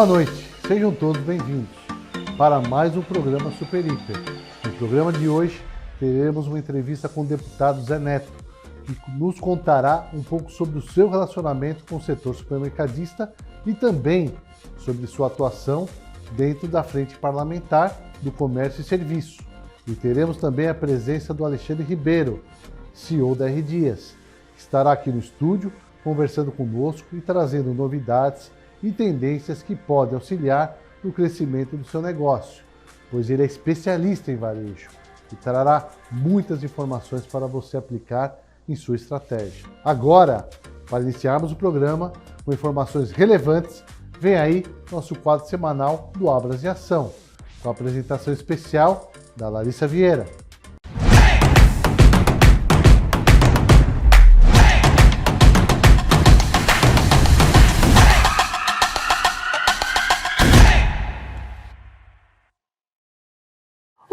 Boa noite, sejam todos bem-vindos para mais um programa Super Hiper. No programa de hoje teremos uma entrevista com o deputado Zé Neto, que nos contará um pouco sobre o seu relacionamento com o setor supermercadista e também sobre sua atuação dentro da frente parlamentar do comércio e serviço. E teremos também a presença do Alexandre Ribeiro, CEO da R Dias, que estará aqui no estúdio conversando conosco e trazendo novidades e tendências que podem auxiliar no crescimento do seu negócio, pois ele é especialista em varejo e trará muitas informações para você aplicar em sua estratégia. Agora, para iniciarmos o programa com informações relevantes, vem aí nosso quadro semanal do Abras em Ação, com a apresentação especial da Larissa Vieira.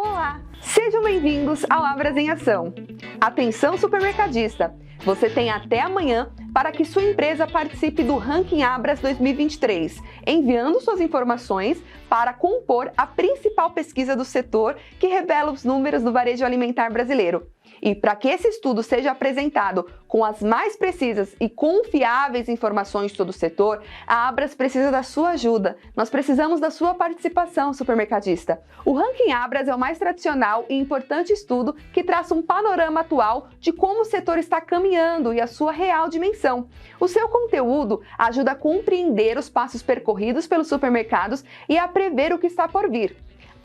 Olá, sejam bem-vindos ao Abras em Ação. Atenção supermercadista, você tem até amanhã para que sua empresa participe do Ranking Abras 2023, enviando suas informações para compor a principal pesquisa do setor que revela os números do varejo alimentar brasileiro. E para que esse estudo seja apresentado com as mais precisas e confiáveis informações sobre o setor, a Abras precisa da sua ajuda. Nós precisamos da sua participação, supermercadista. O Ranking Abras é o mais tradicional e importante estudo que traça um panorama atual de como o setor está caminhando e a sua real dimensão. O seu conteúdo ajuda a compreender os passos percorridos pelos supermercados e a prever o que está por vir.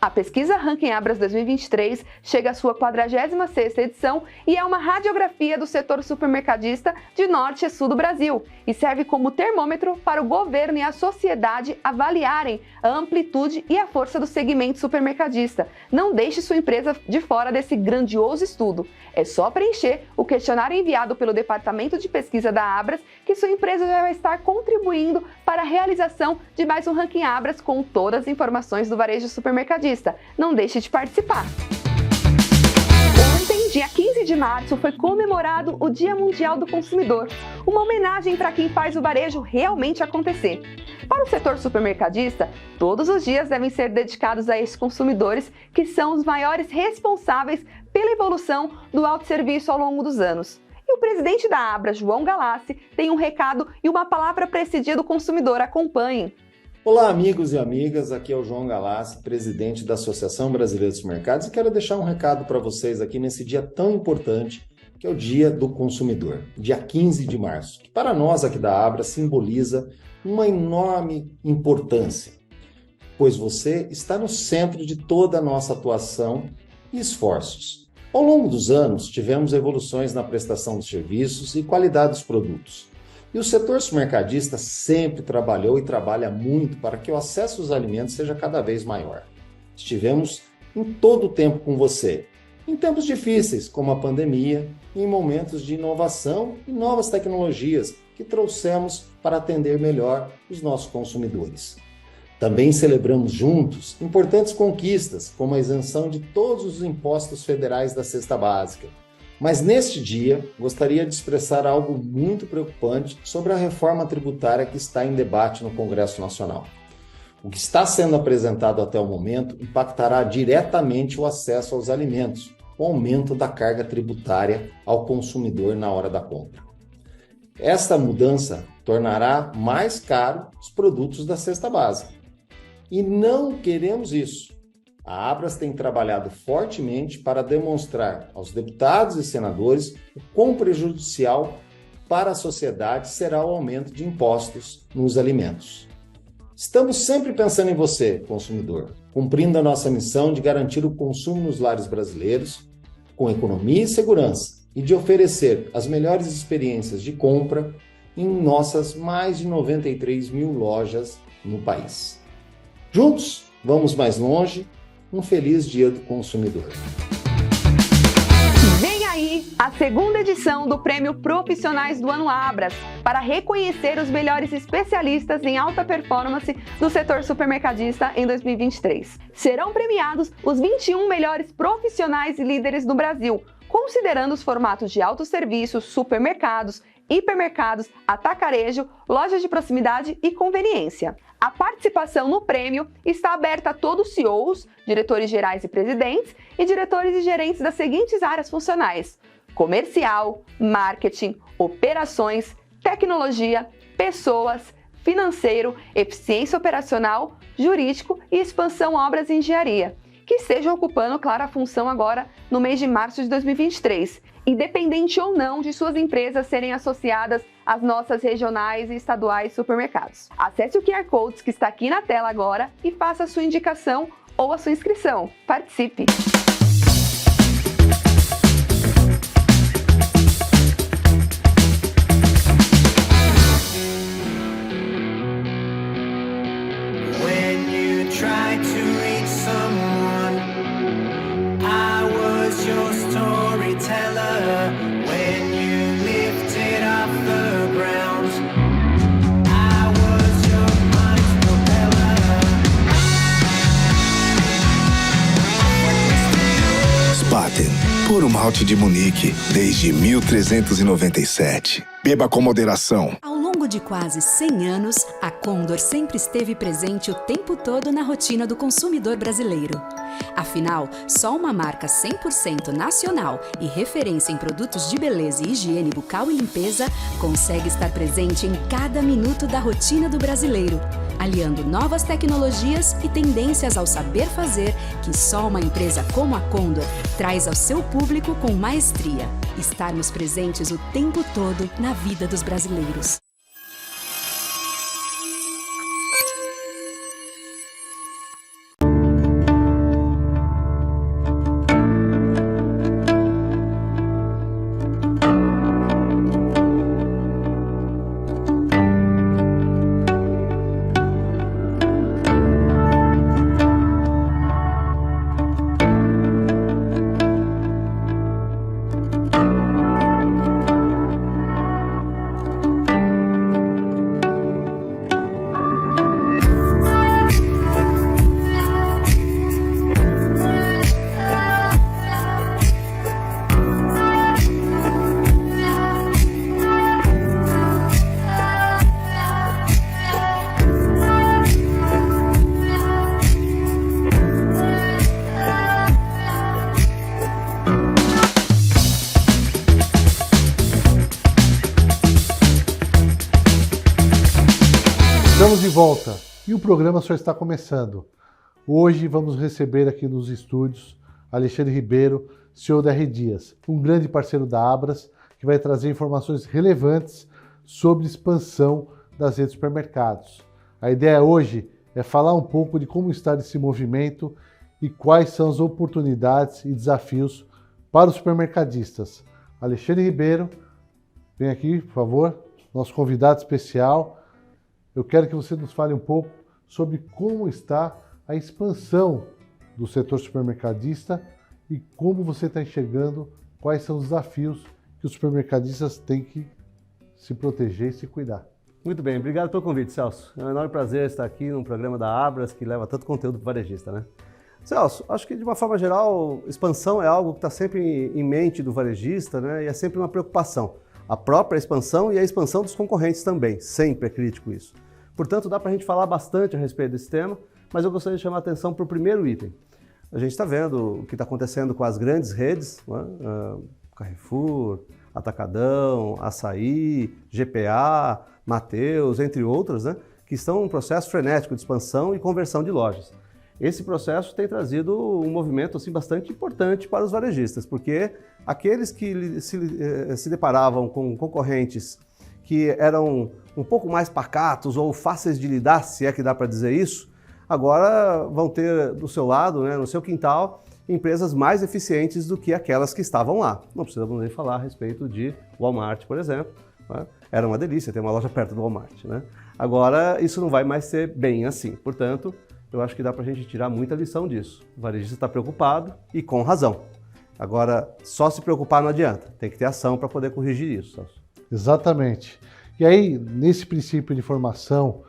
A pesquisa Ranking Abras 2023 chega à sua 46ª edição e é uma radiografia do setor supermercadista de norte a sul do Brasil e serve como termômetro para o governo e a sociedade avaliarem a amplitude e a força do segmento supermercadista. Não deixe sua empresa de fora desse grandioso estudo. É só preencher o questionário enviado pelo Departamento de Pesquisa da Abras que sua empresa já vai estar contribuindo para a realização de mais um Ranking Abras com todas as informações do varejo supermercadista. Não deixe de participar! Ontem, dia 15 de março, foi comemorado o Dia Mundial do Consumidor, uma homenagem para quem faz o varejo realmente acontecer. Para o setor supermercadista, todos os dias devem ser dedicados a esses consumidores que são os maiores responsáveis pela evolução do autosserviço ao longo dos anos. E o presidente da Abras, João Galassi, tem um recado e uma palavra para esse Dia do Consumidor. Acompanhem! Olá, amigos e amigas, aqui é o João Galassi, presidente da Associação Brasileira dos Supermercados, e quero deixar um recado para vocês aqui nesse dia tão importante, que é o Dia do Consumidor, dia 15 de março, que para nós aqui da Abra simboliza uma enorme importância, pois você está no centro de toda a nossa atuação e esforços. Ao longo dos anos, tivemos evoluções na prestação dos serviços e qualidade dos produtos. E o setor supermercadista sempre trabalhou e trabalha muito para que o acesso aos alimentos seja cada vez maior. Estivemos em todo o tempo com você, em tempos difíceis como a pandemia, e em momentos de inovação e novas tecnologias que trouxemos para atender melhor os nossos consumidores. Também celebramos juntos importantes conquistas, como a isenção de todos os impostos federais da cesta básica. Mas neste dia, gostaria de expressar algo muito preocupante sobre a reforma tributária que está em debate no Congresso Nacional. O que está sendo apresentado até o momento impactará diretamente o acesso aos alimentos, o aumento da carga tributária ao consumidor na hora da compra. Esta mudança tornará mais caro os produtos da cesta básica. E não queremos isso. A Abras tem trabalhado fortemente para demonstrar aos deputados e senadores o quão prejudicial para a sociedade será o aumento de impostos nos alimentos. Estamos sempre pensando em você, consumidor, cumprindo a nossa missão de garantir o consumo nos lares brasileiros com economia e segurança e de oferecer as melhores experiências de compra em nossas mais de 93 mil lojas no país. Juntos, vamos mais longe. Um feliz Dia do Consumidor. Vem aí a segunda edição do Prêmio Profissionais do Ano Abras, para reconhecer os melhores especialistas em alta performance do setor supermercadista em 2023. Serão premiados os 21 melhores profissionais e líderes do Brasil, considerando os formatos de autosserviço, supermercados, hipermercados, atacarejo, lojas de proximidade e conveniência. A participação no prêmio está aberta a todos os CEOs, diretores gerais e presidentes e diretores e gerentes das seguintes áreas funcionais: comercial, marketing, operações, tecnologia, pessoas, financeiro, eficiência operacional, jurídico e expansão obras e engenharia, que estejam ocupando, claro, a função agora no mês de março de 2023, independente ou não de suas empresas serem associadas às nossas regionais e estaduais supermercados. Acesse o QR Code que está aqui na tela agora e faça a sua indicação ou a sua inscrição. Participe! Puro malte de Munique, desde 1397. Beba com moderação. Ao longo de quase 100 anos, a Condor sempre esteve presente o tempo todo na rotina do consumidor brasileiro. Afinal, só uma marca 100% nacional e referência em produtos de beleza e higiene bucal e limpeza consegue estar presente em cada minuto da rotina do brasileiro, aliando novas tecnologias e tendências ao saber fazer que só uma empresa como a Condor traz ao seu público com maestria. Estarmos presentes o tempo todo na vida dos brasileiros. Estamos de volta e o programa só está começando. Hoje vamos receber aqui nos estúdios Alexandre Ribeiro, CEO da R Dias, um grande parceiro da Abras, que vai trazer informações relevantes sobre expansão das redes de supermercados. A ideia hoje é falar um pouco de como está esse movimento e quais são as oportunidades e desafios para os supermercadistas. Alexandre Ribeiro, vem aqui, por favor, nosso convidado especial. Eu quero que você nos fale um pouco sobre como está a expansão do setor supermercadista e como você está enxergando quais são os desafios que os supermercadistas têm que se proteger e se cuidar. Muito bem, obrigado pelo convite, Celso. É um enorme prazer estar aqui num programa da Abras que leva tanto conteúdo para o varejista, né? Celso, acho que de uma forma geral, expansão é algo que está sempre em mente do varejista, né? E é sempre uma preocupação. A própria expansão e a expansão dos concorrentes também, sempre é crítico isso. Portanto, dá para a gente falar bastante a respeito desse tema, mas eu gostaria de chamar a atenção para o primeiro item. A gente está vendo o que está acontecendo com as grandes redes, né? Carrefour, Atacadão, Açaí, GPA, Mateus, entre outras, né? Que estão em um processo frenético de expansão e conversão de lojas. Esse processo tem trazido um movimento assim, bastante importante para os varejistas, porque aqueles que se deparavam com concorrentes que eram um pouco mais pacatos ou fáceis de lidar, se é que dá para dizer isso, agora vão ter do seu lado, né, no seu quintal, empresas mais eficientes do que aquelas que estavam lá. Não precisamos nem falar a respeito de Walmart, por exemplo. Né? Era uma delícia ter uma loja perto do Walmart. Né? Agora, isso não vai mais ser bem assim. Portanto, eu acho que dá para a gente tirar muita lição disso. O varejista está preocupado e com razão. Agora, só se preocupar não adianta. Tem que ter ação para poder corrigir isso. Exatamente. E aí, nesse princípio de formação,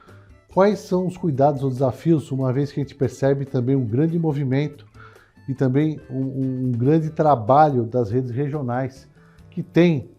quais são os cuidados ou desafios, uma vez que a gente percebe também um grande movimento e também um grande trabalho das redes regionais que tem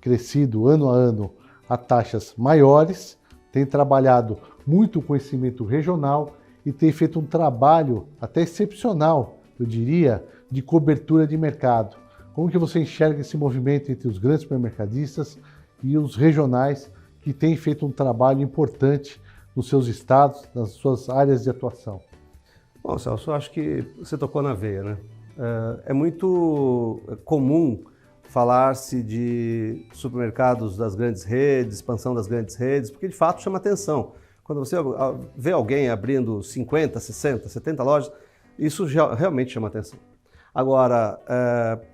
crescido ano a ano a taxas maiores, tem trabalhado muito conhecimento regional e tem feito um trabalho até excepcional, eu diria, de cobertura de mercado. Como que você enxerga esse movimento entre os grandes supermercadistas e os regionais que têm feito um trabalho importante nos seus estados, nas suas áreas de atuação? Bom, Celso, eu acho que você tocou na veia, né? É muito comum falar-se de supermercados das grandes redes, expansão das grandes redes, porque de fato chama atenção. Quando você vê alguém abrindo 50, 60, 70 lojas, isso realmente chama atenção. Agora,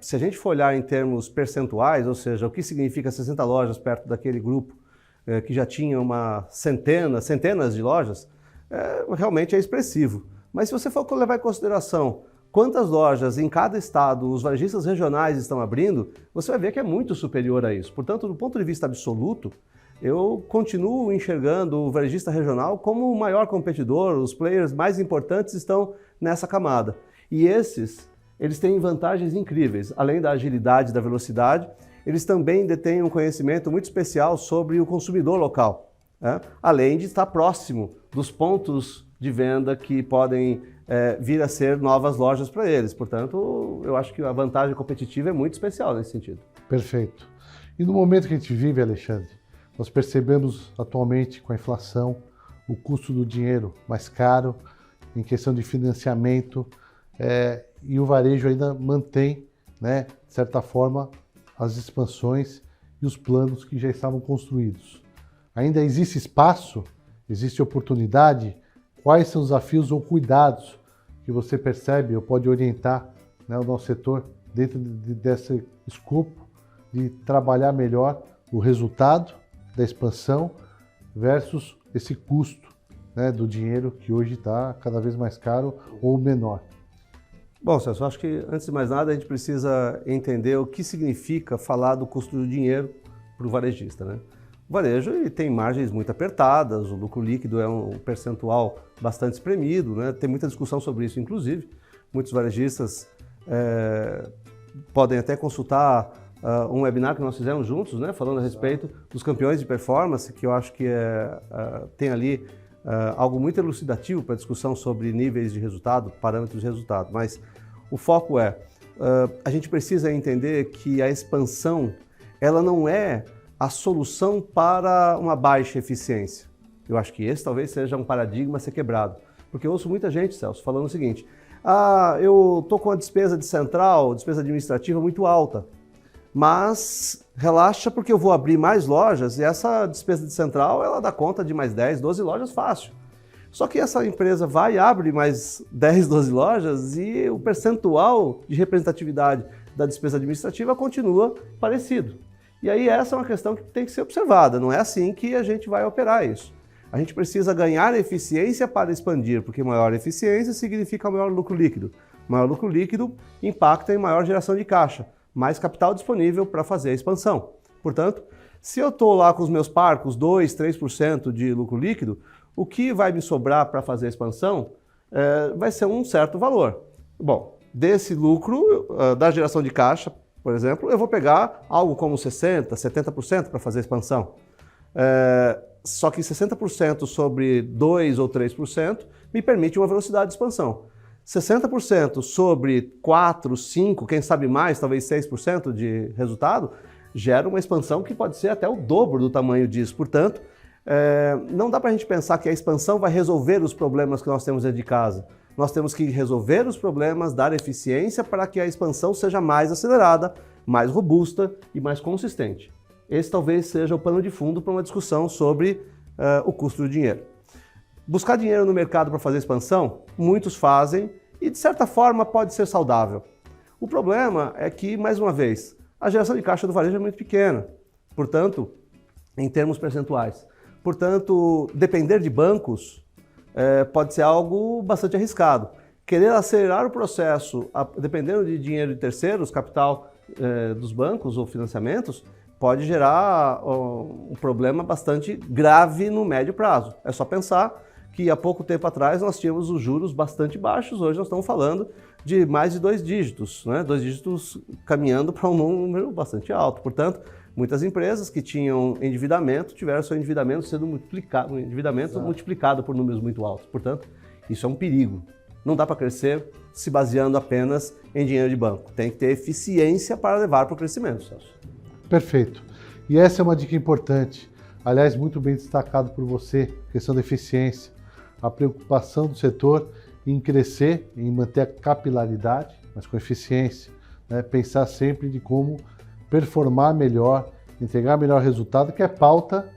se a gente for olhar em termos percentuais, ou seja, o que significa 60 lojas perto daquele grupo que já tinha centenas de lojas, realmente é expressivo. Mas se você for levar em consideração quantas lojas em cada estado os varejistas regionais estão abrindo, você vai ver que é muito superior a isso. Portanto, do ponto de vista absoluto, eu continuo enxergando o varejista regional como o maior competidor, os players mais importantes estão nessa camada. E eles têm vantagens incríveis. Além da agilidade e da velocidade, eles também detêm um conhecimento muito especial sobre o consumidor local, né? Além de estar próximo dos pontos de venda que podem vir a ser novas lojas para eles. Portanto, eu acho que a vantagem competitiva é muito especial nesse sentido. Perfeito. E no momento que a gente vive, Alexandre, nós percebemos atualmente com a inflação o custo do dinheiro mais caro em questão de financiamento e o varejo ainda mantém, né, de certa forma, as expansões e os planos que já estavam construídos. Ainda existe espaço? Existe oportunidade? Quais são os desafios ou cuidados que você percebe ou pode orientar, né, o nosso setor dentro desse escopo de trabalhar melhor o resultado da expansão versus esse custo, né, do dinheiro que hoje está cada vez mais caro ou menor? Bom, Celso, acho que antes de mais nada a gente precisa entender o que significa falar do custo do dinheiro para o varejista, né? O varejo ele tem margens muito apertadas, o lucro líquido é um percentual bastante espremido, né? Tem muita discussão sobre isso, inclusive. Muitos varejistas podem até consultar um webinar que nós fizemos juntos, né? Falando a respeito dos campeões de performance, que eu acho que tem ali algo muito elucidativo para a discussão sobre níveis de resultado, parâmetros de resultado. Mas o foco a gente precisa entender que a expansão ela não é a solução para uma baixa eficiência. Eu acho que esse talvez seja um paradigma a ser quebrado. Porque eu ouço muita gente, Celso, falando o seguinte: eu estou com a despesa de central, despesa administrativa muito alta, mas relaxa porque eu vou abrir mais lojas e essa despesa de central ela dá conta de mais 10, 12 lojas fácil. Só que essa empresa vai e abre mais 10, 12 lojas e o percentual de representatividade da despesa administrativa continua parecido. E aí essa é uma questão que tem que ser observada, não é assim que a gente vai operar isso. A gente precisa ganhar eficiência para expandir, porque maior eficiência significa maior lucro líquido. Maior lucro líquido impacta em maior geração de caixa, mais capital disponível para fazer a expansão. Portanto, se eu estou lá com os meus parcos 2, 3% de lucro líquido, o que vai me sobrar para fazer a expansão vai ser um certo valor. Bom, desse lucro, da geração de caixa, por exemplo, eu vou pegar algo como 60%, 70% para fazer a expansão. Só que 60% sobre 2 ou 3% me permite uma velocidade de expansão. 60% sobre 4, 5, quem sabe mais, talvez 6% de resultado, gera uma expansão que pode ser até o dobro do tamanho disso. Portanto, não dá para a gente pensar que a expansão vai resolver os problemas que nós temos dentro de casa. Nós temos que resolver os problemas, dar eficiência para que a expansão seja mais acelerada, mais robusta e mais consistente. Esse talvez seja o pano de fundo para uma discussão sobre o custo do dinheiro. Buscar dinheiro no mercado para fazer expansão, muitos fazem e de certa forma pode ser saudável. O problema é que, mais uma vez, a geração de caixa do varejo é muito pequena, portanto, em termos percentuais. Portanto, depender de bancos pode ser algo bastante arriscado. Querer acelerar o processo, dependendo de dinheiro de terceiros, capital dos bancos ou financiamentos, pode gerar um problema bastante grave no médio prazo. É só pensar que há pouco tempo atrás nós tínhamos os juros bastante baixos, hoje nós estamos falando de mais de 2 dígitos, né? 2 dígitos caminhando para um número bastante alto. Portanto, Muitas empresas que tinham endividamento tiveram seu endividamento sendo multiplicado, multiplicado por números muito altos. Portanto, isso é um perigo. Não dá para crescer se baseando apenas em dinheiro de banco. Tem que ter eficiência para levar para o crescimento, Celso. Perfeito. E essa é uma dica importante. Aliás, muito bem destacado por você, questão da eficiência. A preocupação do setor em crescer, em manter a capilaridade, mas com eficiência. Né? Pensar sempre de como performar melhor, entregar melhor resultado, que é pauta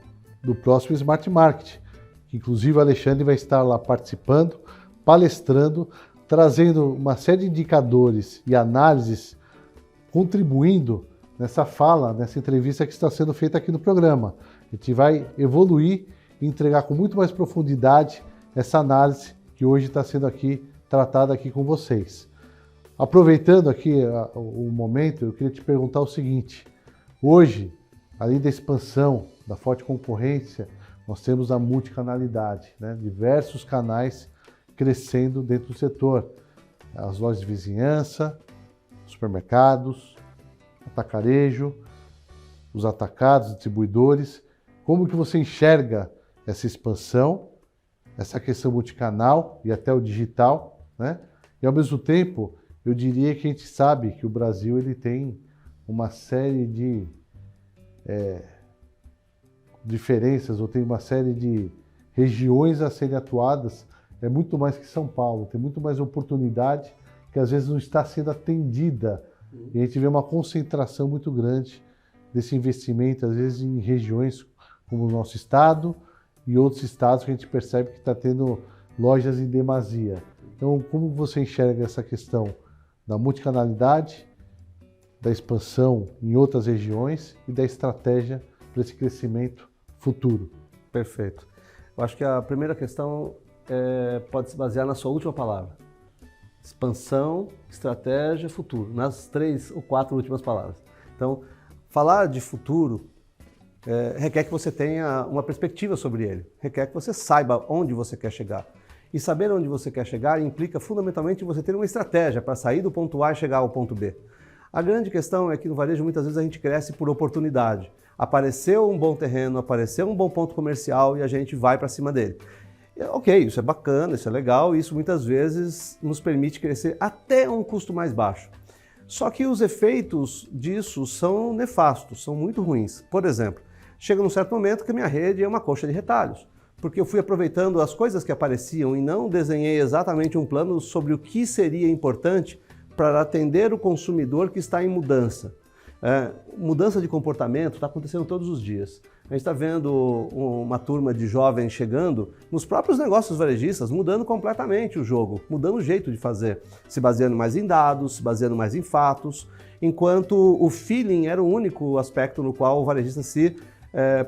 do próximo Smart Market. Que, inclusive, o Alexandre vai estar lá participando, palestrando, trazendo uma série de indicadores e análises, contribuindo nessa fala, nessa entrevista que está sendo feita aqui no programa. A gente vai evoluir e entregar com muito mais profundidade essa análise que hoje está sendo aqui tratada aqui com vocês. Aproveitando aqui o momento, eu queria te perguntar o seguinte. Hoje, além da expansão, da forte concorrência, nós temos a multicanalidade, né? Diversos canais crescendo dentro do setor. As lojas de vizinhança, supermercados, atacarejo, os atacados, distribuidores. Como que você enxerga essa expansão, essa questão multicanal e até o digital, né? E ao mesmo tempo, eu diria que a gente sabe que o Brasil ele tem uma série de diferenças, ou tem uma série de regiões a serem atuadas, é muito mais que São Paulo, tem muito mais oportunidade que às vezes não está sendo atendida. E a gente vê uma concentração muito grande desse investimento, às vezes em regiões como o nosso estado e outros estados que a gente percebe que está tendo lojas em demasia. Então, como você enxerga essa questão da multicanalidade, da expansão em outras regiões e da estratégia para esse crescimento futuro? Perfeito. Eu acho que a primeira questão pode se basear na sua última palavra. Expansão, estratégia, futuro. Nas 3 ou 4 últimas palavras. Então, falar de futuro requer que você tenha uma perspectiva sobre ele. Requer que você saiba onde você quer chegar. E saber onde você quer chegar implica fundamentalmente você ter uma estratégia para sair do ponto A e chegar ao ponto B. A grande questão é que no varejo muitas vezes a gente cresce por oportunidade. Apareceu um bom terreno, apareceu um bom ponto comercial e a gente vai para cima dele. Ok, isso é bacana, isso é legal, e isso muitas vezes nos permite crescer até um custo mais baixo. Só que os efeitos disso são nefastos, são muito ruins. Por exemplo, chega num certo momento que a minha rede é uma coxa de retalhos, porque eu fui aproveitando as coisas que apareciam e não desenhei exatamente um plano sobre o que seria importante para atender o consumidor que está em mudança. Mudança de comportamento está acontecendo todos os dias. A gente está vendo uma turma de jovens chegando nos próprios negócios varejistas, mudando completamente o jogo, mudando o jeito de fazer, se baseando mais em dados, se baseando mais em fatos, enquanto o feeling era o único aspecto no qual o varejista se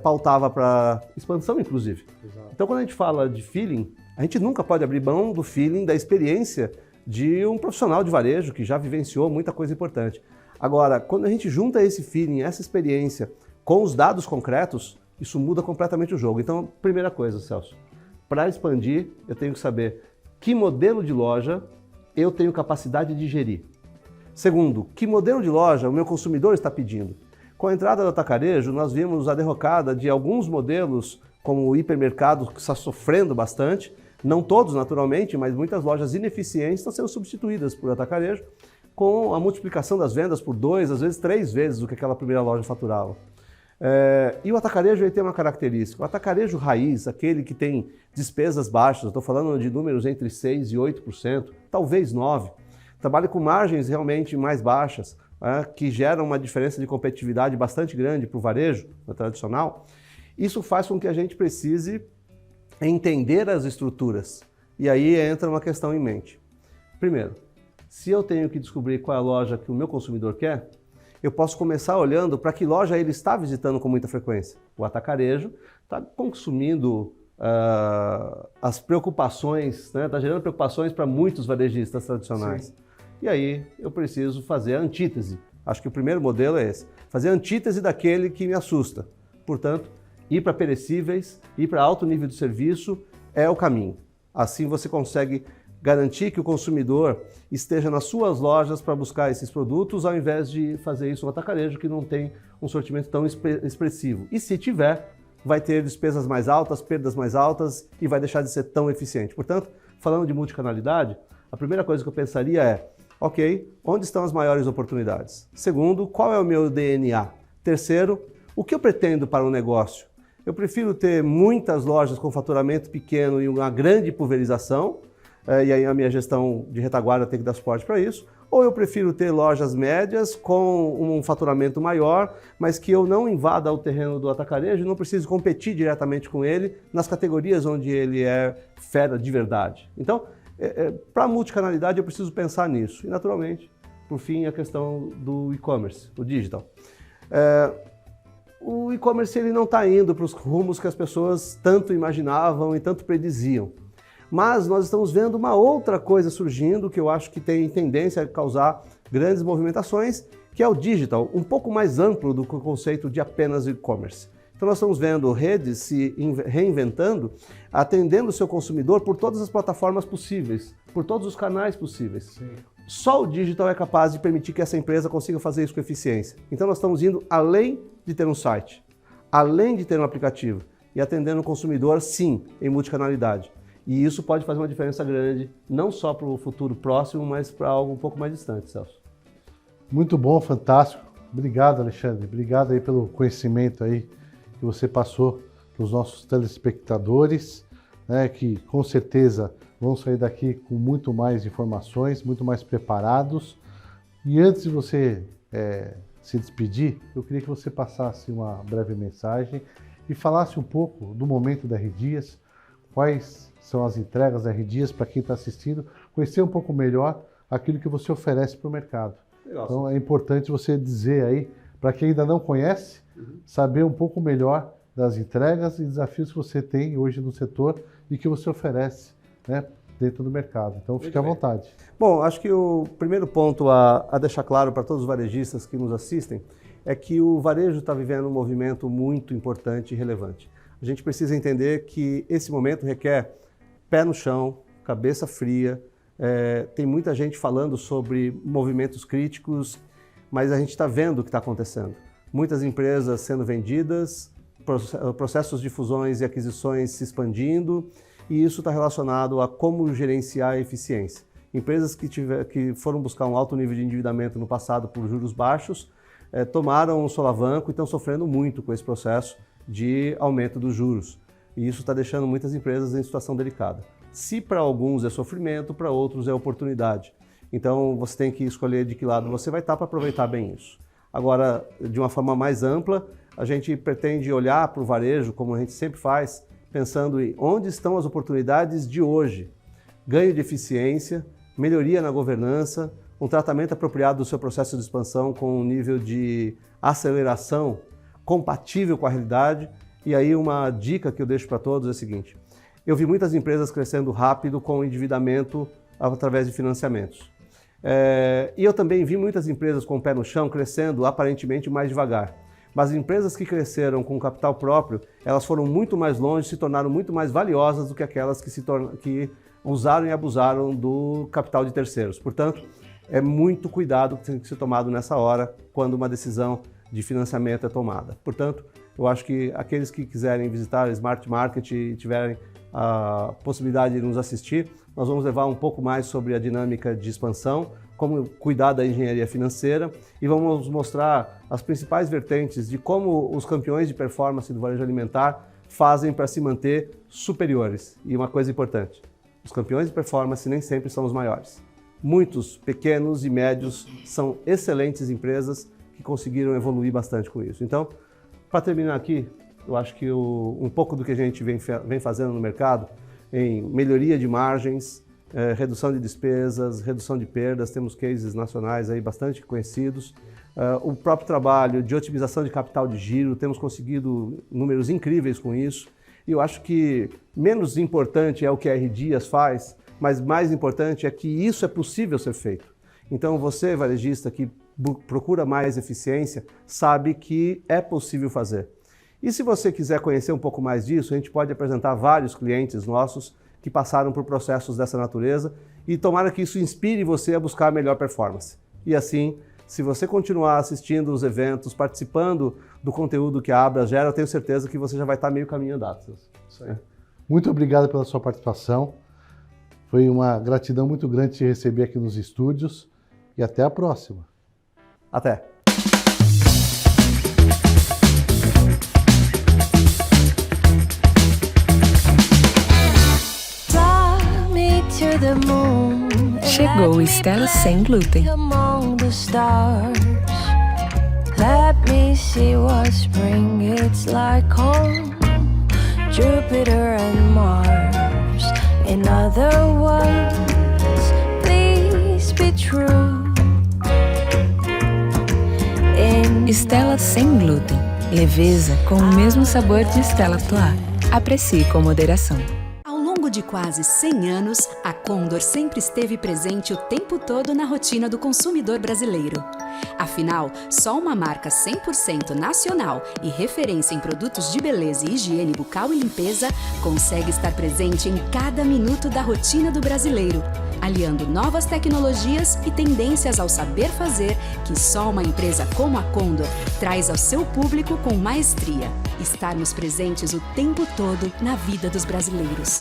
pautava para expansão, inclusive. Exato. Então, quando a gente fala de feeling, a gente nunca pode abrir mão do feeling, da experiência de um profissional de varejo que já vivenciou muita coisa importante. Agora, quando a gente junta esse feeling, essa experiência com os dados concretos, isso muda completamente o jogo. Então, primeira coisa, Celso, para expandir, eu tenho que saber que modelo de loja eu tenho capacidade de gerir. Segundo, que modelo de loja o meu consumidor está pedindo. Com a entrada do atacarejo, nós vimos a derrocada de alguns modelos, como o hipermercado, que está sofrendo bastante, não todos naturalmente, mas muitas lojas ineficientes estão sendo substituídas por atacarejo, com a multiplicação das vendas por 2, às vezes 3 vezes o que aquela primeira loja faturava. E o atacarejo ele tem uma característica. O atacarejo raiz, aquele que tem despesas baixas, estou falando de números entre 6% e 8%, talvez 9%, trabalha com margens realmente mais baixas, que geram uma diferença de competitividade bastante grande para o varejo tradicional. Isso faz com que a gente precise entender as estruturas. E aí entra uma questão em mente. Primeiro, se eu tenho que descobrir qual é a loja que o meu consumidor quer, eu posso começar olhando para que loja ele está visitando com muita frequência. O atacarejo está consumindo as preocupações, né? Está gerando preocupações para muitos varejistas tradicionais. Sim. E aí eu preciso fazer a antítese. Acho que o primeiro modelo é esse. Fazer a antítese daquele que me assusta. Portanto, ir para perecíveis, ir para alto nível de serviço é o caminho. Assim você consegue garantir que o consumidor esteja nas suas lojas para buscar esses produtos, ao invés de fazer isso no atacarejo, que não tem um sortimento tão expressivo. E se tiver, vai ter despesas mais altas, perdas mais altas e vai deixar de ser tão eficiente. Portanto, falando de multicanalidade, a primeira coisa que eu pensaria é, ok, onde estão as maiores oportunidades? Segundo, qual é o meu DNA? Terceiro, o que eu pretendo para o negócio? Eu prefiro ter muitas lojas com faturamento pequeno e uma grande pulverização, e aí a minha gestão de retaguarda tem que dar suporte para isso, ou eu prefiro ter lojas médias com um faturamento maior, mas que eu não invada o terreno do atacarejo e não preciso competir diretamente com ele nas categorias onde ele é fera de verdade. Então, para a multicanalidade eu preciso pensar nisso. E naturalmente, por fim, a questão do e-commerce, o digital. O e-commerce ele não está indo para os rumos que as pessoas tanto imaginavam e tanto prediziam. Mas nós estamos vendo uma outra coisa surgindo que eu acho que tem tendência a causar grandes movimentações, que é o digital, um pouco mais amplo do que o conceito de apenas e-commerce. Então nós estamos vendo redes se reinventando, atendendo o seu consumidor por todas as plataformas possíveis, por todos os canais possíveis. Sim. Só o digital é capaz de permitir que essa empresa consiga fazer isso com eficiência. Então nós estamos indo além de ter um site, além de ter um aplicativo e atendendo o consumidor, sim, em multicanalidade. E isso pode fazer uma diferença grande, não só para o futuro próximo, mas para algo um pouco mais distante, Celso. Muito bom, fantástico. Obrigado, Alexandre. Obrigado aí pelo conhecimento aí que você passou para os nossos telespectadores, né, que com certeza vão sair daqui com muito mais informações, muito mais preparados. E antes de você se despedir, eu queria que você passasse uma breve mensagem e falasse um pouco do momento da R Dias, quais são as entregas da R Dias para quem está assistindo, conhecer um pouco melhor aquilo que você oferece para o mercado. Legal. Então é importante você dizer aí, para quem ainda não conhece, saber um pouco melhor das entregas e desafios que você tem hoje no setor e que você oferece, né, dentro do mercado. Então fique à vontade. Bom, acho que o primeiro ponto a deixar claro para todos os varejistas que nos assistem é que o varejo está vivendo um movimento muito importante e relevante. A gente precisa entender que esse momento requer pé no chão, cabeça fria, tem muita gente falando sobre movimentos críticos, mas a gente está vendo o que está acontecendo. Muitas empresas sendo vendidas, processos de fusões e aquisições se expandindo, e isso está relacionado a como gerenciar a eficiência. Empresas que foram buscar um alto nível de endividamento no passado por juros baixos, tomaram um solavanco e estão sofrendo muito com esse processo de aumento dos juros. E isso está deixando muitas empresas em situação delicada. Se para alguns é sofrimento, para outros é oportunidade. Então você tem que escolher de que lado você vai estar para aproveitar bem isso. Agora, de uma forma mais ampla, a gente pretende olhar para o varejo, como a gente sempre faz, pensando em onde estão as oportunidades de hoje. Ganho de eficiência, melhoria na governança, um tratamento apropriado do seu processo de expansão com um nível de aceleração compatível com a realidade. E aí uma dica que eu deixo para todos é a seguinte: eu vi muitas empresas crescendo rápido com endividamento através de financiamentos. E eu também vi muitas empresas com o pé no chão crescendo aparentemente mais devagar. Mas empresas que cresceram com capital próprio, elas foram muito mais longe, se tornaram muito mais valiosas do que aquelas que usaram e abusaram do capital de terceiros. Portanto, é muito cuidado que tem que ser tomado nessa hora, quando uma decisão de financiamento é tomada. Portanto, eu acho que aqueles que quiserem visitar a Smart Market e tiverem a possibilidade de nos assistir, nós vamos levar um pouco mais sobre a dinâmica de expansão, como cuidar da engenharia financeira e vamos mostrar as principais vertentes de como os campeões de performance do varejo alimentar fazem para se manter superiores. E uma coisa importante, os campeões de performance nem sempre são os maiores. Muitos pequenos e médios são excelentes empresas que conseguiram evoluir bastante com isso. Então, para terminar aqui, eu acho que um pouco do que a gente vem fazendo no mercado em melhoria de margens, redução de despesas, redução de perdas, temos cases nacionais aí bastante conhecidos. O próprio trabalho de otimização de capital de giro, temos conseguido números incríveis com isso. E eu acho que menos importante é o que a R Dias faz, mas mais importante é que isso é possível ser feito. Então você, varejista, que procura mais eficiência, sabe que é possível fazer. E se você quiser conhecer um pouco mais disso, a gente pode apresentar vários clientes nossos que passaram por processos dessa natureza e tomara que isso inspire você a buscar a melhor performance. E assim, se você continuar assistindo os eventos, participando do conteúdo que a Abras gera, eu tenho certeza que você já vai estar meio caminho andado. Isso aí. Muito obrigado pela sua participação. Foi uma gratidão muito grande te receber aqui nos estúdios e até a próxima. Até! Chegou Stella sem glúten. Let me see what spring it's like on Jupiter and Mars. In other words, please be true. Stella sem glúten. Leveza com o mesmo sabor de Stella Artois. Aprecie com moderação. Ao longo de quase 100 anos, a Condor sempre esteve presente o tempo todo na rotina do consumidor brasileiro. Afinal, só uma marca 100% nacional e referência em produtos de beleza e higiene bucal e limpeza consegue estar presente em cada minuto da rotina do brasileiro, aliando novas tecnologias e tendências ao saber fazer que só uma empresa como a Condor traz ao seu público com maestria. Estarmos presentes o tempo todo na vida dos brasileiros.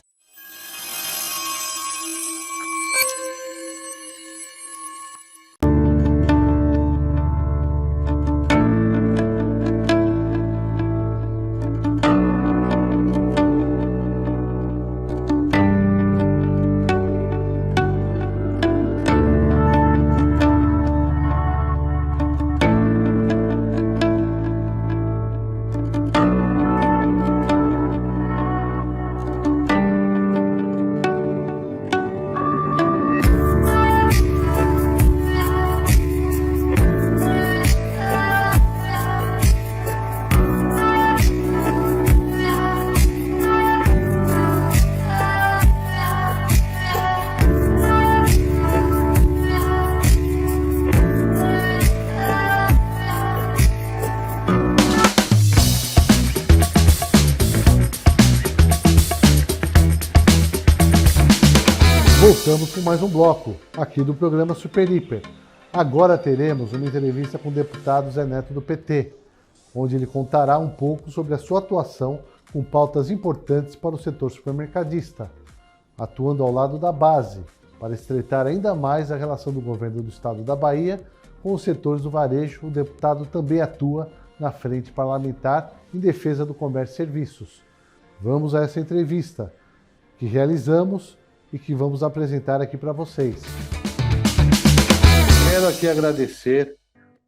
Voltamos com mais um bloco aqui do programa Super Hiper. Agora teremos uma entrevista com o deputado Zé Neto do PT, onde ele contará um pouco sobre a sua atuação com pautas importantes para o setor supermercadista, atuando ao lado da base, para estreitar ainda mais a relação do governo do estado da Bahia com os setores do varejo. O deputado também atua na frente parlamentar em defesa do comércio e serviços. Vamos a essa entrevista que realizamos e que vamos apresentar aqui para vocês. Quero aqui agradecer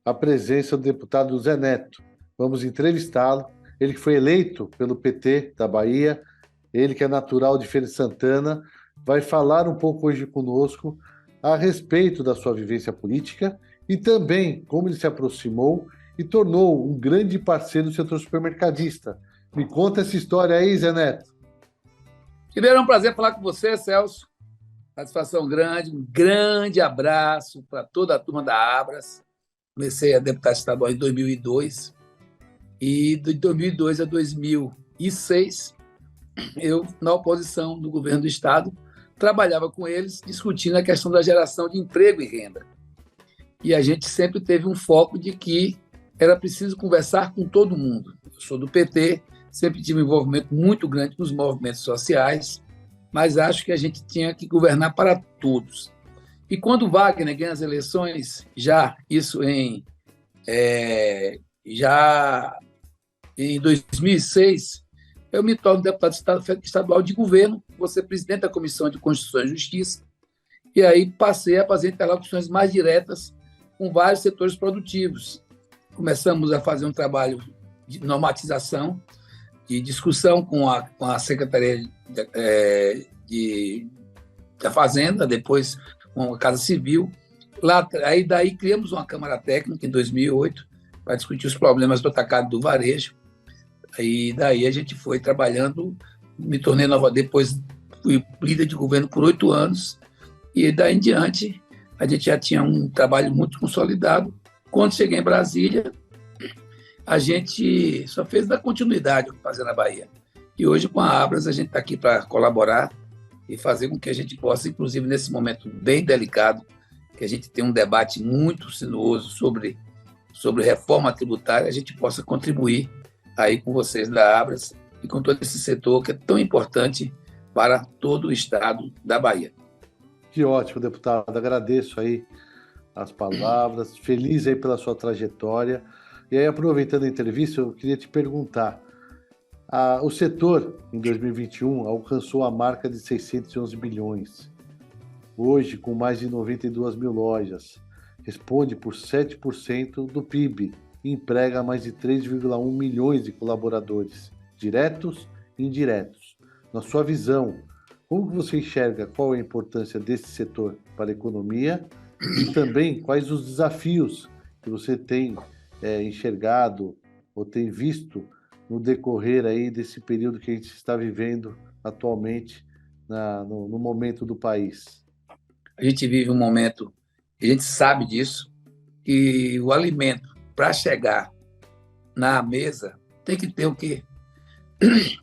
a presença do deputado Zé Neto. Vamos entrevistá-lo. Ele que foi eleito pelo PT da Bahia, ele que é natural de Feira de Santana, vai falar um pouco hoje conosco a respeito da sua vivência política e também como ele se aproximou e tornou um grande parceiro do setor supermercadista. Me conta essa história aí, Zé Neto. Primeiro, é um prazer falar com você, Celso. Satisfação grande, um grande abraço para toda a turma da Abras. Comecei a deputado estadual em 2002 e de 2002 a 2006, eu, na oposição do governo do estado, trabalhava com eles discutindo a questão da geração de emprego e renda. E a gente sempre teve um foco de que era preciso conversar com todo mundo. Eu sou do PT, sempre tive um envolvimento muito grande com os movimentos sociais, mas acho que a gente tinha que governar para todos. E quando Wagner ganha as eleições, já em 2006, eu me torno deputado estadual de governo, vou ser presidente da Comissão de Constituição e Justiça, e aí passei a fazer interlocuções mais diretas com vários setores produtivos. Começamos a fazer um trabalho de normatização, de discussão com a Secretaria da Fazenda, depois com a Casa Civil. Daí criamos uma Câmara Técnica em 2008 para discutir os problemas do atacado do varejo. E daí a gente foi trabalhando, me tornei depois fui líder de governo por 8 anos, e daí em diante a gente já tinha um trabalho muito consolidado. Quando cheguei em Brasília, a gente só fez dar continuidade ao que fazia na Bahia. E hoje, com a Abras, a gente está aqui para colaborar. e fazer com que a gente possa, inclusive nesse momento bem delicado, que a gente tem um debate muito sinuoso sobre reforma tributária, a gente possa contribuir aí com vocês da Abras e com todo esse setor que é tão importante para todo o estado da Bahia. Que ótimo, deputado. Agradeço aí as palavras, feliz aí pela sua trajetória. E aí, aproveitando a entrevista, eu queria te perguntar, o setor, em 2021, alcançou a marca de 611 bilhões. Hoje, com mais de 92 mil lojas, responde por 7% do PIB e emprega mais de 3,1 milhões de colaboradores, diretos e indiretos. Na sua visão, como você enxerga qual é a importância desse setor para a economia e também quais os desafios que você tem enxergado ou tem visto no decorrer aí desse período que a gente está vivendo atualmente no momento do país? A gente vive um momento, a gente sabe disso, que o alimento, para chegar na mesa, tem que ter o quê?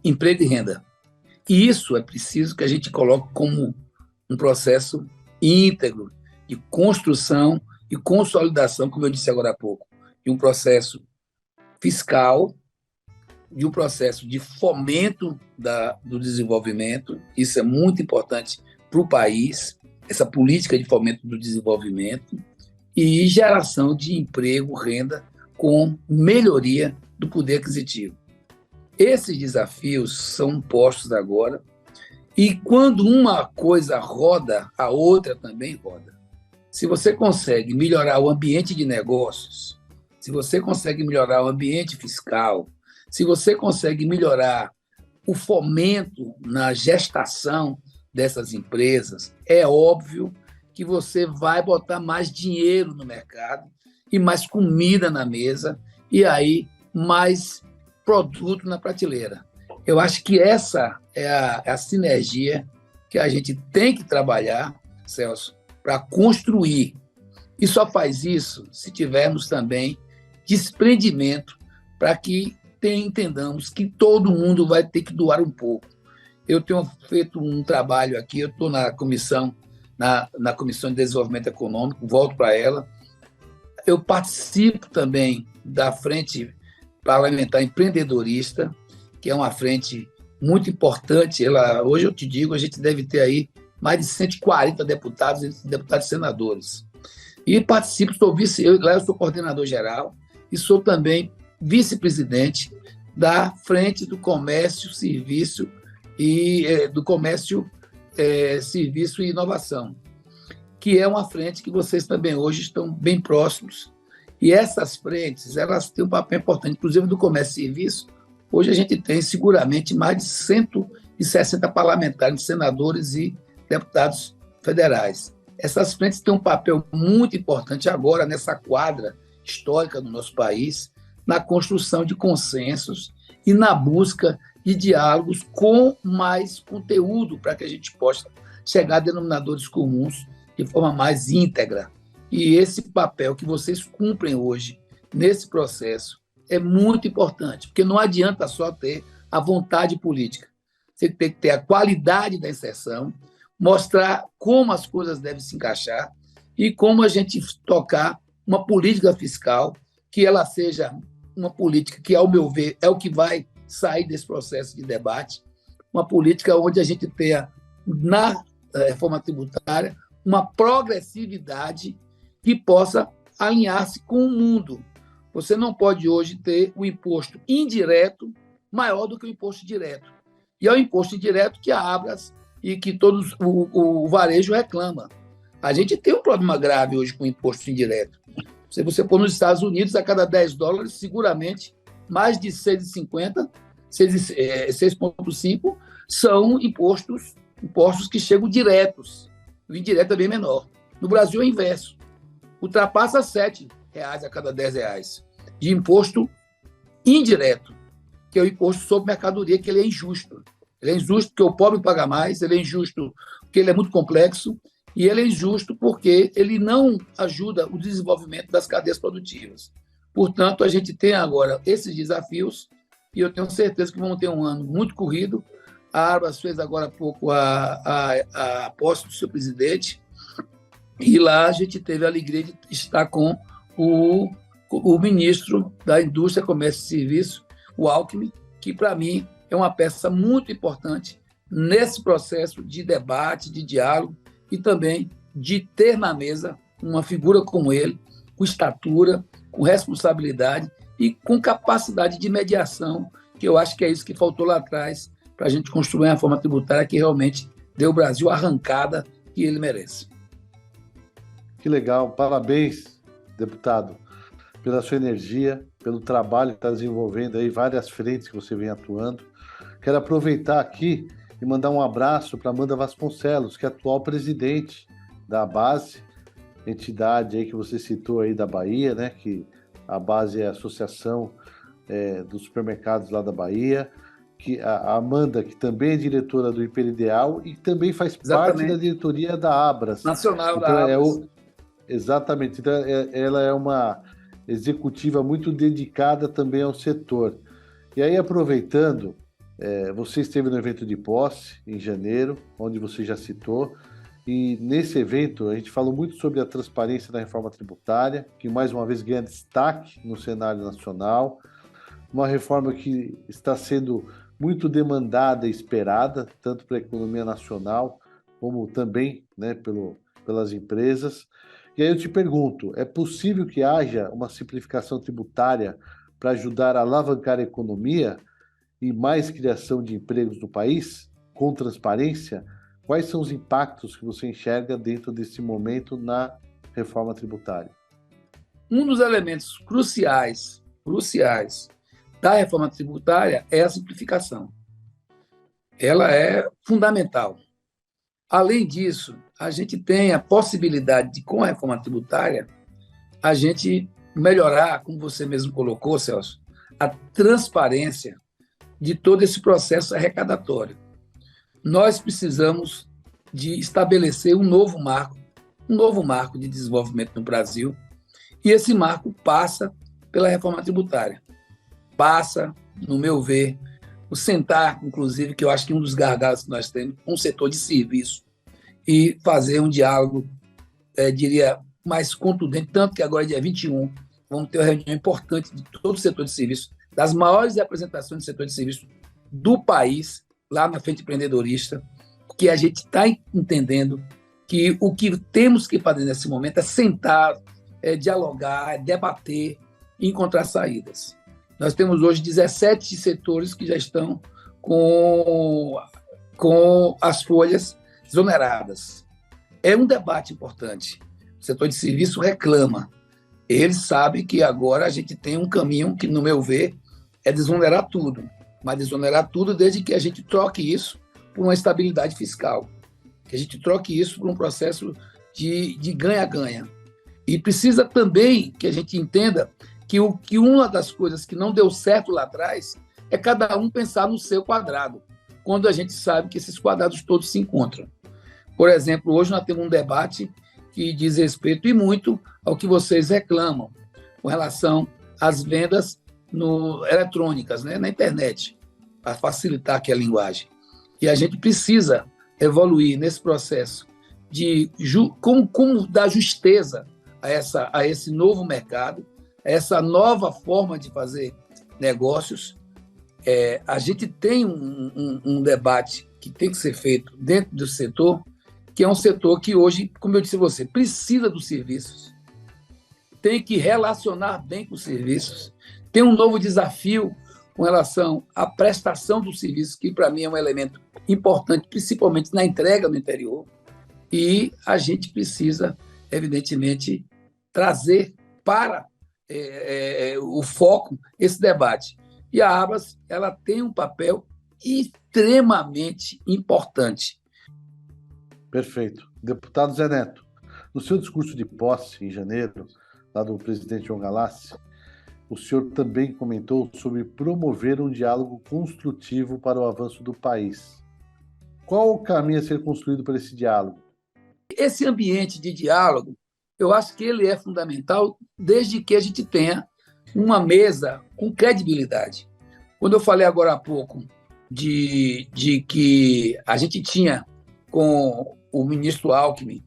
Emprego e renda. E isso é preciso que a gente coloque como um processo íntegro de construção e consolidação, como eu disse agora há pouco, de um processo fiscal, de um processo de fomento do desenvolvimento. Isso é muito importante para o país, essa política de fomento do desenvolvimento e geração de emprego, renda, com melhoria do poder aquisitivo. Esses desafios são postos agora, e quando uma coisa roda, a outra também roda. Se você consegue melhorar o ambiente de negócios, se você consegue melhorar o ambiente fiscal, se você consegue melhorar o fomento na gestação dessas empresas, é óbvio que você vai botar mais dinheiro no mercado e mais comida na mesa e aí mais produto na prateleira. Eu acho que essa é a sinergia que a gente tem que trabalhar, Celso, para construir. E só faz isso se tivermos também desprendimento para que entendamos que todo mundo vai ter que doar um pouco. Eu tenho feito um trabalho aqui, eu estou na comissão de Desenvolvimento Econômico, volto para ela. Eu participo também da Frente Parlamentar Empreendedorista, que é uma frente muito importante. Hoje eu te digo, a gente deve ter aí mais de 140 deputados e senadores. E participo, eu sou coordenador geral e sou também vice-presidente da Frente do Comércio, Serviço e Serviço e Inovação, que é uma frente que vocês também hoje estão bem próximos. E essas frentes, elas têm um papel importante, inclusive do comércio e serviço. Hoje a gente tem seguramente mais de 160 parlamentares, senadores e deputados federais. Essas frentes têm um papel muito importante agora nessa quadra histórica do nosso país, na construção de consensos e na busca de diálogos com mais conteúdo para que a gente possa chegar a denominadores comuns de forma mais íntegra. E esse papel que vocês cumprem hoje nesse processo é muito importante, porque não adianta só ter a vontade política. Você tem que ter a qualidade da inserção, mostrar como as coisas devem se encaixar e como a gente tocar uma política fiscal que ela seja uma política que, ao meu ver, é o que vai sair desse processo de debate, uma política onde a gente tenha, na reforma tributária, uma progressividade que possa alinhar-se com o mundo. Você não pode hoje ter o imposto indireto maior do que o imposto direto. E é o imposto indireto que a Abras e que todos o varejo reclama. A gente tem um problema grave hoje com o imposto indireto. Se você for nos Estados Unidos, a cada $10, seguramente mais de 6,50, 6,5 são impostos que chegam diretos. O indireto é bem menor. No Brasil é o inverso. Ultrapassa R$7 a cada R$10 de imposto indireto, que é o imposto sobre mercadoria, que ele é injusto. Ele é injusto porque o pobre paga mais, ele é injusto porque ele é muito complexo, e ele é injusto porque ele não ajuda o desenvolvimento das cadeias produtivas. Portanto, a gente tem agora esses desafios, e eu tenho certeza que vamos ter um ano muito corrido. A Abras fez agora há pouco a posse do seu presidente, e lá a gente teve a alegria de estar com o ministro da Indústria, Comércio e Serviços, o Alckmin, que, para mim, é uma peça muito importante nesse processo de debate, de diálogo e também de ter na mesa uma figura como ele, com estatura, com responsabilidade e com capacidade de mediação, que eu acho que é isso que faltou lá atrás para a gente construir uma reforma tributária que realmente deu ao Brasil a arrancada que ele merece. Que legal, parabéns, deputado, pela sua energia, pelo trabalho que está desenvolvendo aí, várias frentes que você vem atuando. Quero aproveitar aqui e mandar um abraço para Amanda Vasconcelos, que é atual presidente da Base, entidade aí que você citou aí da Bahia, né? Que a Base é a associação dos supermercados lá da Bahia, que a Amanda, que também é diretora do Hiperideal e também faz parte da diretoria da Abras. Nacional então, da Abras. Exatamente. Então, ela é uma executiva muito dedicada também ao setor. E aí, aproveitando, você esteve no evento de posse, em janeiro, onde você já citou, e nesse evento a gente falou muito sobre a transparência da reforma tributária, que mais uma vez ganha destaque no cenário nacional, uma reforma que está sendo muito demandada e esperada, tanto para a economia nacional, como também, né, pelas empresas. E aí eu te pergunto, é possível que haja uma simplificação tributária para ajudar a alavancar a economia e mais criação de empregos no país, com transparência? Quais são os impactos que você enxerga dentro desse momento na reforma tributária? Um dos elementos cruciais da reforma tributária é a simplificação. Ela é fundamental. Além disso, a gente tem a possibilidade de, com a reforma tributária, a gente melhorar, como você mesmo colocou, Celso, a transparência de todo esse processo arrecadatório. Nós precisamos de estabelecer um novo marco de desenvolvimento no Brasil, e esse marco passa pela reforma tributária. Passa, no meu ver, o sentar, inclusive, que eu acho que um dos gargalos que nós temos, um setor de serviço, e fazer um diálogo, diria, mais contundente, tanto que agora, dia 21, vamos ter uma reunião importante de todo o setor de serviço, das maiores representações do setor de serviço do país, lá na Frente Empreendedorista, que a gente está entendendo que o que temos que fazer nesse momento é sentar, dialogar, debater e encontrar saídas. Nós temos hoje 17 setores que já estão com as folhas exoneradas. É um debate importante. O setor de serviço reclama. Eles sabem que agora a gente tem um caminho que, no meu ver, é desonerar tudo. Mas desonerar tudo desde que a gente troque isso por uma estabilidade fiscal. Que a gente troque isso por um processo de ganha-ganha. E precisa também que a gente entenda que uma das coisas que não deu certo lá atrás é cada um pensar no seu quadrado, quando a gente sabe que esses quadrados todos se encontram. Por exemplo, hoje nós temos um debate que diz respeito e muito ao que vocês reclamam com relação às vendas eletrônicas, né, na internet, para facilitar aqui a linguagem. E a gente precisa evoluir nesse processo de como dar justeza a esse novo mercado, a essa nova forma de fazer negócios. A gente tem um debate que tem que ser feito dentro do setor, que é um setor que hoje, como eu disse a você, precisa dos serviços, tem que relacionar bem com os serviços, tem um novo desafio com relação à prestação dos serviços, que para mim é um elemento importante, principalmente na entrega no interior, e a gente precisa, evidentemente, trazer para o foco esse debate. E a Abras, ela tem um papel extremamente importante. Perfeito. Deputado Zé Neto, no seu discurso de posse em janeiro, lá do presidente João Galassi, o senhor também comentou sobre promover um diálogo construtivo para o avanço do país. Qual o caminho a ser construído para esse diálogo? Esse ambiente de diálogo, eu acho que ele é fundamental desde que a gente tenha uma mesa com credibilidade. Quando eu falei agora há pouco de que a gente tinha com o ministro Alckmin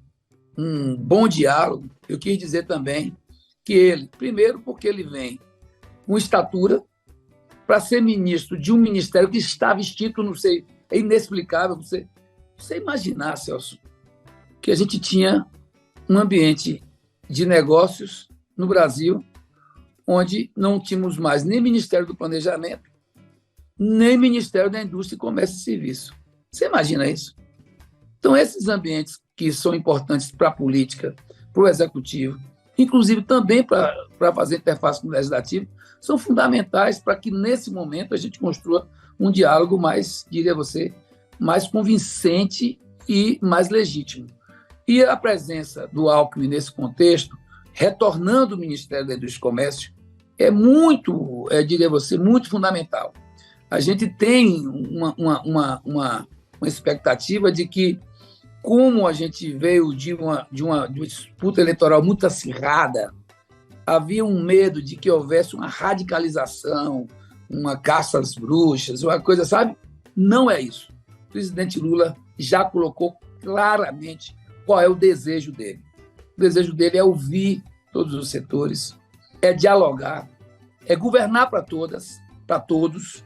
um bom diálogo, eu quis dizer também que ele, primeiro, porque ele vem com estatura para ser ministro de um ministério que estava extinto, não sei, é inexplicável. Você imaginar, Celso, que a gente tinha um ambiente de negócios no Brasil onde não tínhamos mais nem Ministério do Planejamento, nem Ministério da Indústria, Comércio e Serviço. Você imagina isso? Então, esses ambientes que são importantes para a política, para o executivo, inclusive também para fazer interface com o legislativo, são fundamentais para que, nesse momento, a gente construa um diálogo mais, diria você, mais convincente e mais legítimo. E a presença do Alckmin nesse contexto, retornando o Ministério da Indústria e Comércio, é muito, diria você, muito fundamental. A gente tem uma expectativa de que, como a gente veio de uma disputa eleitoral muito acirrada, havia um medo de que houvesse uma radicalização, uma caça às bruxas, uma coisa, sabe? Não é isso. O presidente Lula já colocou claramente qual é o desejo dele. O desejo dele é ouvir todos os setores, é dialogar, é governar para todas, para todos,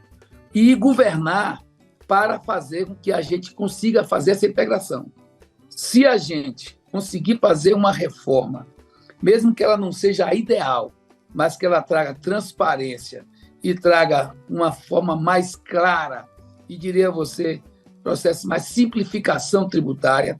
e governar para fazer com que a gente consiga fazer essa integração. Se a gente conseguir fazer uma reforma, mesmo que ela não seja ideal, mas que ela traga transparência e traga uma forma mais clara, e diria a você, processo mais simplificação tributária,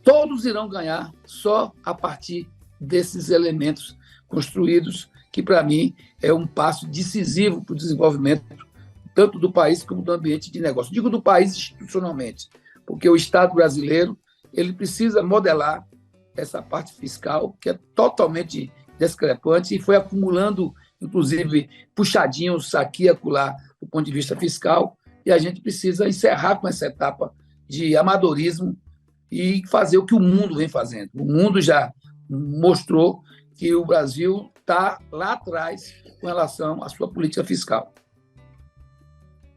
todos irão ganhar só a partir desses elementos construídos, que para mim é um passo decisivo para o desenvolvimento tanto do país como do ambiente de negócio. Digo do país institucionalmente, porque o Estado brasileiro ele precisa modelar essa parte fiscal, que é totalmente discrepante e foi acumulando, inclusive, puxadinhos aqui e acolá do ponto de vista fiscal, e a gente precisa encerrar com essa etapa de amadorismo e fazer o que o mundo vem fazendo. O mundo já mostrou que o Brasil está lá atrás com relação à sua política fiscal.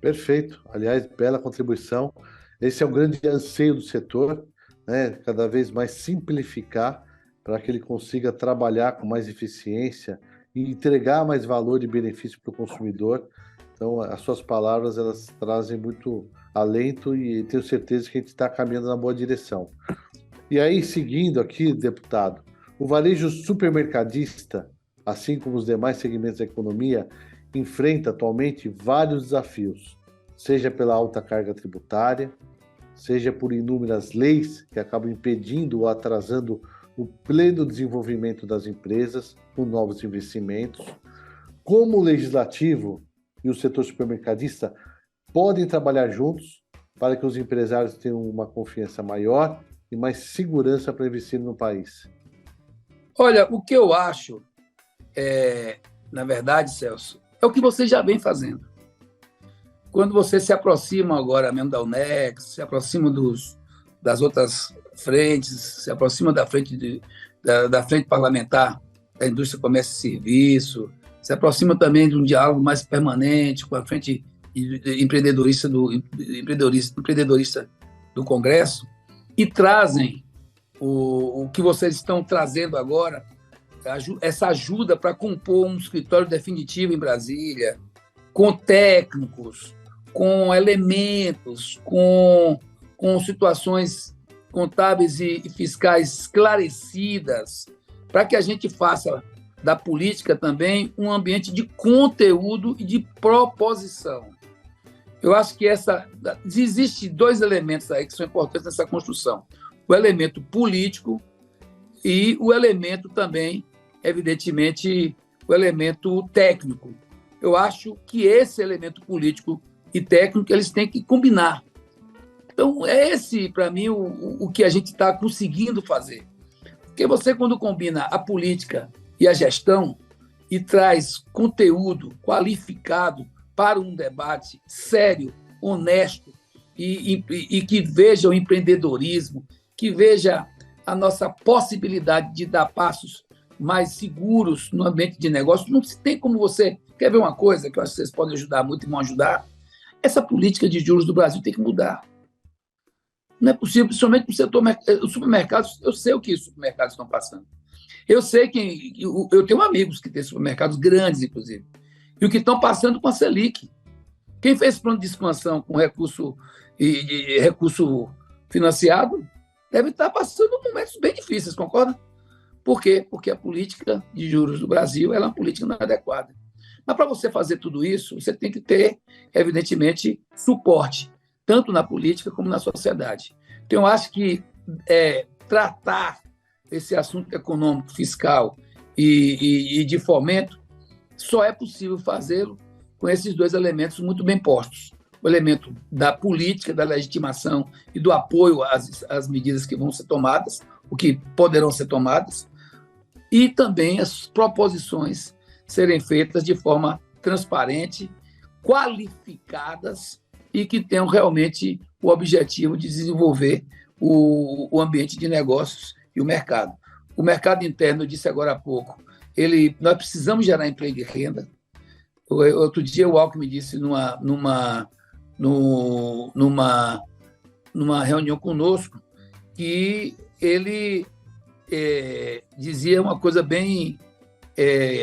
Perfeito. Aliás, bela contribuição. Esse é o grande anseio do setor, né? Cada vez mais simplificar para que ele consiga trabalhar com mais eficiência e entregar mais valor e benefício para o consumidor. Então, as suas palavras elas trazem muito alento e tenho certeza que a gente está caminhando na boa direção. E aí, seguindo aqui, deputado, o varejo supermercadista, assim como os demais segmentos da economia, enfrenta atualmente vários desafios, seja pela alta carga tributária, seja por inúmeras leis que acabam impedindo ou atrasando o pleno desenvolvimento das empresas com novos investimentos. Como o legislativo e o setor supermercadista podem trabalhar juntos para que os empresários tenham uma confiança maior e mais segurança para investir no país? Olha, o que eu acho, na verdade, Celso, é o que você já vem fazendo. Quando você se aproxima agora mesmo da UNEX, se aproxima das outras frentes, se aproxima da frente, da frente parlamentar da indústria, comércio e serviço, se aproxima também de um diálogo mais permanente com a frente empreendedorista do Congresso, e trazem o que vocês estão trazendo agora, essa ajuda para compor um escritório definitivo em Brasília, com técnicos, com elementos, com situações contábeis e fiscais esclarecidas, para que a gente faça da política também um ambiente de conteúdo e de proposição. Eu acho que existem dois elementos aí que são importantes nessa construção. O elemento político e o elemento também, evidentemente, o elemento técnico. Eu acho que esse elemento político e técnico eles têm que combinar. Então, é esse, para mim, o que a gente está conseguindo fazer. Porque você, quando combina a política e a gestão e traz conteúdo qualificado para um debate sério, honesto e que veja o empreendedorismo, que veja a nossa possibilidade de dar passos mais seguros no ambiente de negócio, não se tem como você... Quer ver uma coisa que eu acho que vocês podem ajudar muito e vão ajudar? Essa política de juros do Brasil tem que mudar. Não é possível, principalmente no setor os supermercados. Eu sei o que os supermercados estão passando. Eu sei que eu tenho amigos que têm supermercados grandes, inclusive, e o que estão passando com a Selic. Quem fez plano de expansão com recurso financiado deve estar passando momentos bem difíceis, concorda? Por quê? Porque a política de juros do Brasil ela é uma política inadequada. Mas para você fazer tudo isso, você tem que ter, evidentemente, suporte, tanto na política como na sociedade. Então, eu acho que tratar esse assunto econômico, fiscal e de fomento só é possível fazê-lo com esses dois elementos muito bem postos. O elemento da política, da legitimação e do apoio às medidas que vão ser tomadas, o que poderão ser tomadas, e também as proposições serem feitas de forma transparente, qualificadas e que tenham realmente o objetivo de desenvolver o ambiente de negócios e o mercado. O mercado interno, eu disse agora há pouco, nós precisamos gerar emprego e renda. Outro dia o Alckmin disse numa reunião conosco que ele dizia uma coisa bem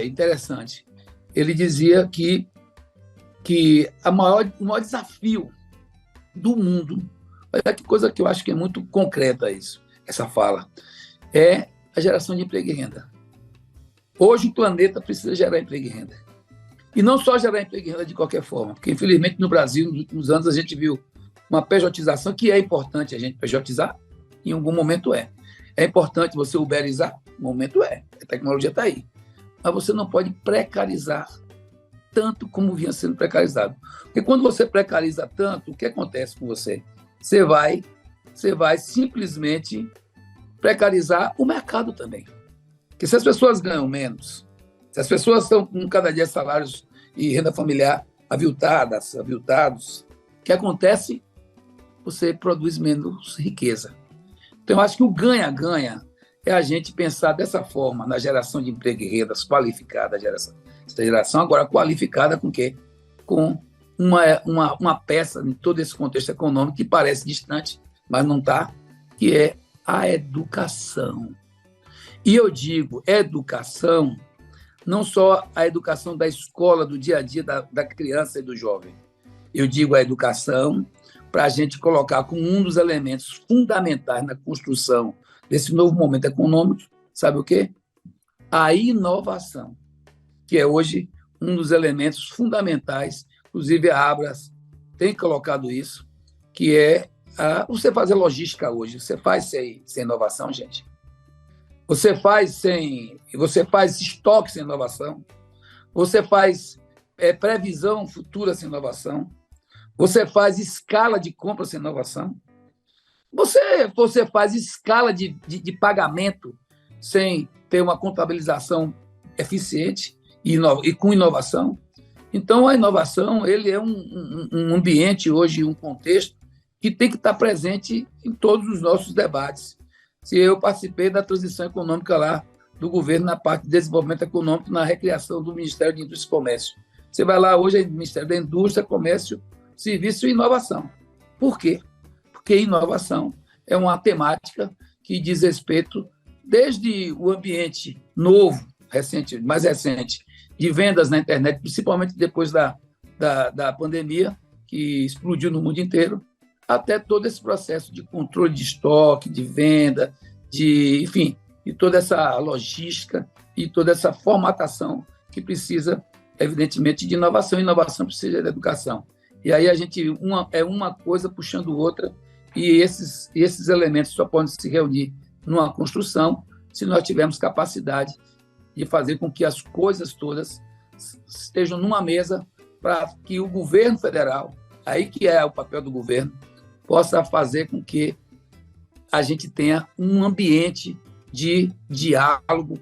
interessante. Ele dizia que o maior desafio do mundo, olha que coisa que eu acho que é muito concreta isso, essa fala, é a geração de emprego e renda. Hoje o planeta precisa gerar emprego e renda. E não só gerar emprego e renda de qualquer forma, porque infelizmente no Brasil, nos últimos anos, a gente viu uma pejotização, que é importante a gente pejotizar, em algum momento é. É importante você uberizar, no momento é. A tecnologia está aí. Mas você não pode precarizar tanto como vinha sendo precarizado. Porque quando você precariza tanto, o que acontece com você? Você vai simplesmente precarizar o mercado também. Porque se as pessoas ganham menos, se as pessoas estão com cada dia salários e renda familiar aviltados, o que acontece? Você produz menos riqueza. Então, eu acho que o ganha-ganha é a gente pensar dessa forma na geração de emprego e rendas qualificada, essa geração agora qualificada com o quê? Com uma peça em todo esse contexto econômico que parece distante, mas não está, que é a educação. E eu digo educação, não só a educação da escola, do dia a dia da criança e do jovem. Eu digo a educação para a gente colocar como um dos elementos fundamentais na construção desse novo momento econômico, sabe o quê? A inovação, que é hoje um dos elementos fundamentais, inclusive a Abras tem colocado isso, que é você fazer logística hoje. Você faz sem inovação, gente? Você faz estoque sem inovação? Você faz previsão futura sem inovação? Você faz escala de compra sem inovação? Você faz escala de pagamento sem ter uma contabilização eficiente e com inovação? Então, a inovação ele é um ambiente hoje, um contexto que tem que estar presente em todos os nossos debates. Se eu participei da transição econômica lá do governo na parte de desenvolvimento econômico, na recriação do Ministério de Indústria e Comércio. Você vai lá hoje, é o Ministério da Indústria, Comércio, Serviço e Inovação. Por quê? Porque inovação é uma temática que diz respeito desde o ambiente novo, mais recente, de vendas na internet, principalmente depois da pandemia, que explodiu no mundo inteiro, até todo esse processo de controle de estoque, de venda, enfim, e toda essa logística e toda essa formatação que precisa, evidentemente, de inovação. Inovação precisa de educação. E aí a gente, uma coisa puxando outra, e esses elementos só podem se reunir numa construção se nós tivermos capacidade de fazer com que as coisas todas estejam numa mesa para que o governo federal, aí que é o papel do governo, possa fazer com que a gente tenha um ambiente de diálogo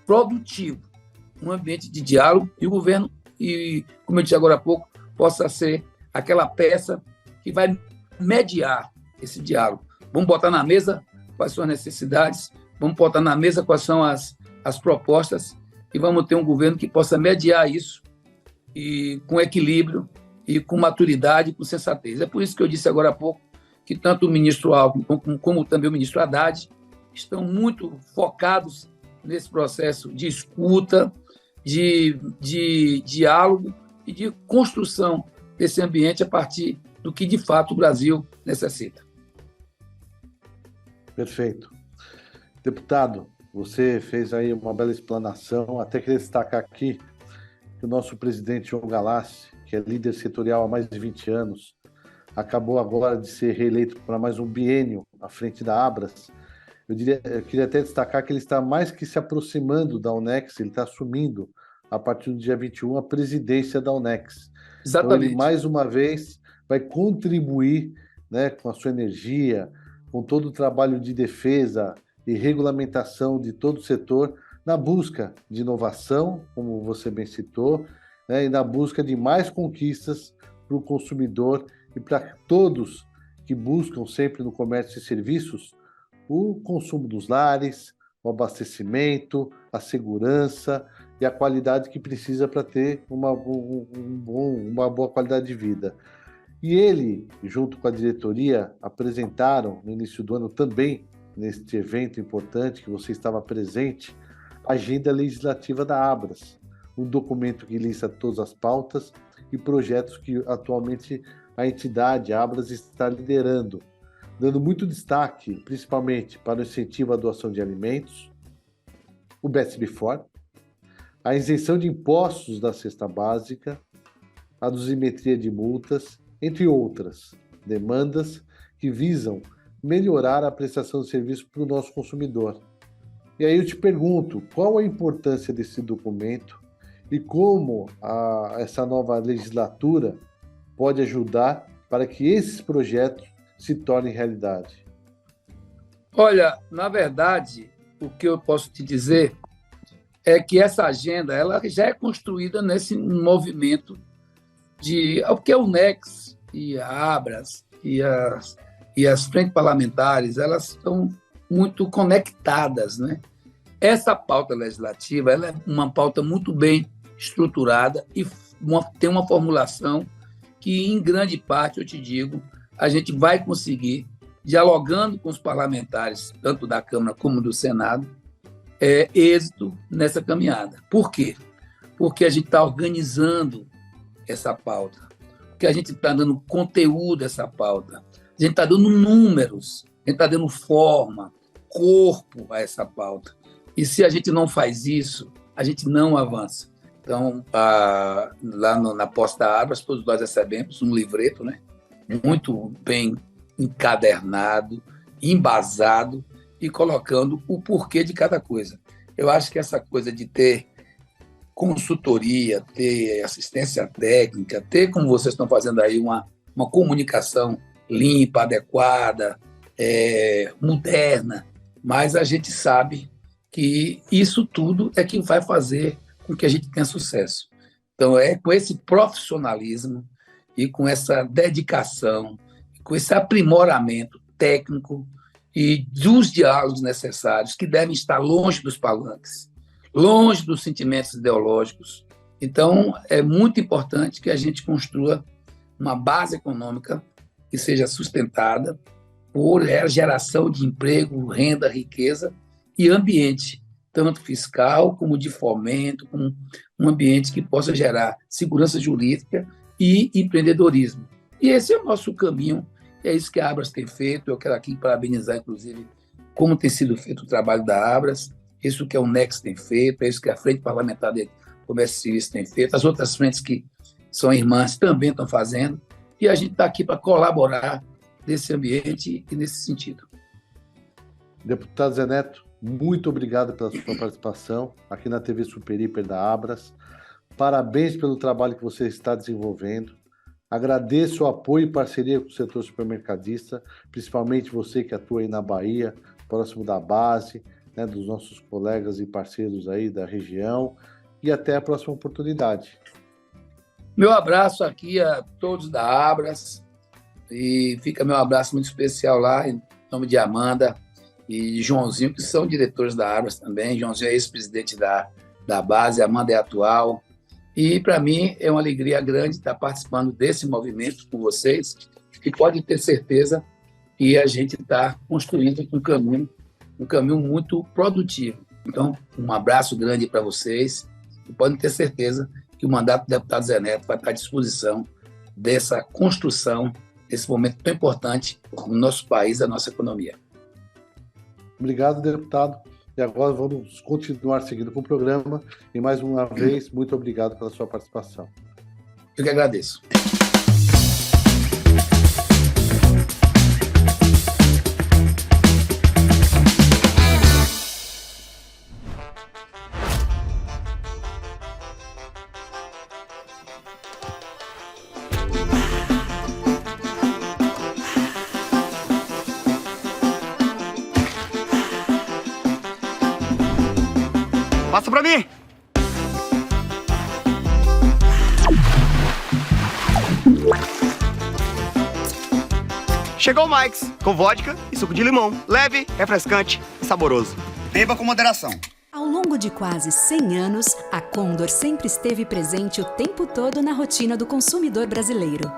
produtivo, um ambiente de diálogo, e o governo, como eu disse agora há pouco, possa ser aquela peça que vai mediar esse diálogo. Vamos botar na mesa quais são as necessidades, vamos botar na mesa quais são as propostas, e vamos ter um governo que possa mediar isso e com equilíbrio e com maturidade e com sensatez. É por isso que eu disse agora há pouco que tanto o ministro Alckmin como também o ministro Haddad estão muito focados nesse processo de escuta, de diálogo e de construção desse ambiente a partir do que, de fato, o Brasil necessita. Perfeito. Deputado, você fez aí uma bela explanação. Até queria destacar aqui que o nosso presidente João Galassi, que é líder setorial há mais de 20 anos, acabou agora de ser reeleito para mais um biênio à frente da Abras. Eu queria até destacar que ele está mais que se aproximando da Unex, ele está assumindo, a partir do dia 21, a presidência da Unex. Exatamente. Então, ele, mais uma vez, vai contribuir, né, com a sua energia, com todo o trabalho de defesa e regulamentação de todo o setor, na busca de inovação, como você bem citou, né, e na busca de mais conquistas para o consumidor e para todos que buscam sempre no comércio e serviços o consumo dos lares, o abastecimento, a segurança e a qualidade que precisa para ter uma boa qualidade de vida. E ele, junto com a diretoria, apresentaram no início do ano também, neste evento importante que você estava presente, a agenda legislativa da Abras, um documento que lista todas as pautas e projetos que atualmente a entidade a Abras está liderando, dando muito destaque, principalmente para o incentivo à doação de alimentos, o Best Before, a isenção de impostos da cesta básica, a dosimetria de multas, entre outras demandas que visam melhorar a prestação de serviço para o nosso consumidor. E aí eu te pergunto, qual a importância desse documento e como essa nova legislatura pode ajudar para que esses projetos se tornem realidade? Olha, na verdade, o que eu posso te dizer é que essa agenda ela já é construída nesse movimento porque a Unex e a Abras e as frentes parlamentares, elas estão muito conectadas, né? Essa pauta legislativa ela é uma pauta muito bem estruturada e tem uma formulação que, em grande parte, eu te digo, a gente vai conseguir, dialogando com os parlamentares, tanto da Câmara como do Senado, êxito nessa caminhada. Por quê? Porque a gente está organizando essa pauta, porque a gente está dando conteúdo a essa pauta, a gente está dando números, a gente está dando forma, corpo a essa pauta. E se a gente não faz isso, a gente não avança. Então, lá na posse da Abras, todos nós recebemos um livreto, né? Muito bem encadernado, embasado e colocando o porquê de cada coisa. Eu acho que essa coisa de ter consultoria, ter assistência técnica, ter, como vocês estão fazendo aí, uma comunicação limpa, adequada, moderna, mas a gente sabe que isso tudo é que vai fazer com que a gente tenha sucesso. Então, é com esse profissionalismo e com essa dedicação, com esse aprimoramento técnico e dos diálogos necessários, que devem estar longe dos palanques, longe dos sentimentos ideológicos. Então, é muito importante que a gente construa uma base econômica que seja sustentada por geração de emprego, renda, riqueza e ambiente, tanto fiscal como de fomento, como um ambiente que possa gerar segurança jurídica e empreendedorismo. E esse é o nosso caminho, é isso que a Abras tem feito. Eu quero aqui parabenizar, inclusive, como tem sido feito o trabalho da Abras, isso que a Unex tem feito, é isso que a Frente Parlamentar de Comércio e Serviços tem feito, as outras frentes que são irmãs também estão fazendo, e a gente está aqui para colaborar nesse ambiente e nesse sentido. Deputado Zé Neto, muito obrigado pela sua participação aqui na TV Super Hiper da Abras. Parabéns pelo trabalho que você está desenvolvendo. Agradeço o apoio e parceria com o setor supermercadista, principalmente você que atua aí na Bahia, próximo da base, né, dos nossos colegas e parceiros aí da região, e até a próxima oportunidade. Meu abraço aqui a todos da Abras, e fica meu abraço muito especial lá, em nome de Amanda e Joãozinho, que são diretores da Abras também. Joãozinho é ex-presidente da base, Amanda é atual, E, para mim, é uma alegria grande estar participando desse movimento com vocês e pode ter certeza que a gente está construindo um caminho muito produtivo. Então, um abraço grande para vocês e podem ter certeza que o mandato do deputado Zé Neto vai estar à disposição dessa construção, desse momento tão importante no nosso país, da nossa economia. Obrigado, deputado. E agora vamos continuar seguindo com o programa. E mais uma vez, muito obrigado pela sua participação. Eu que agradeço. Passa pra mim! Chegou o Mike's, com vodka e suco de limão. Leve, refrescante e saboroso. Beba com moderação. Ao longo de quase 100 anos, a Condor sempre esteve presente o tempo todo na rotina do consumidor brasileiro.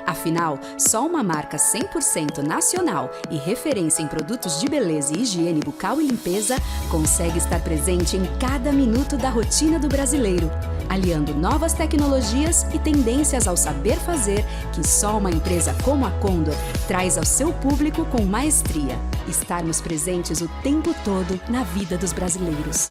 Afinal, só uma marca 100% nacional e referência em produtos de beleza e higiene bucal e limpeza consegue estar presente em cada minuto da rotina do brasileiro, aliando novas tecnologias e tendências ao saber fazer que só uma empresa como a Condor traz ao seu público com maestria. Estarmos presentes o tempo todo na vida dos brasileiros.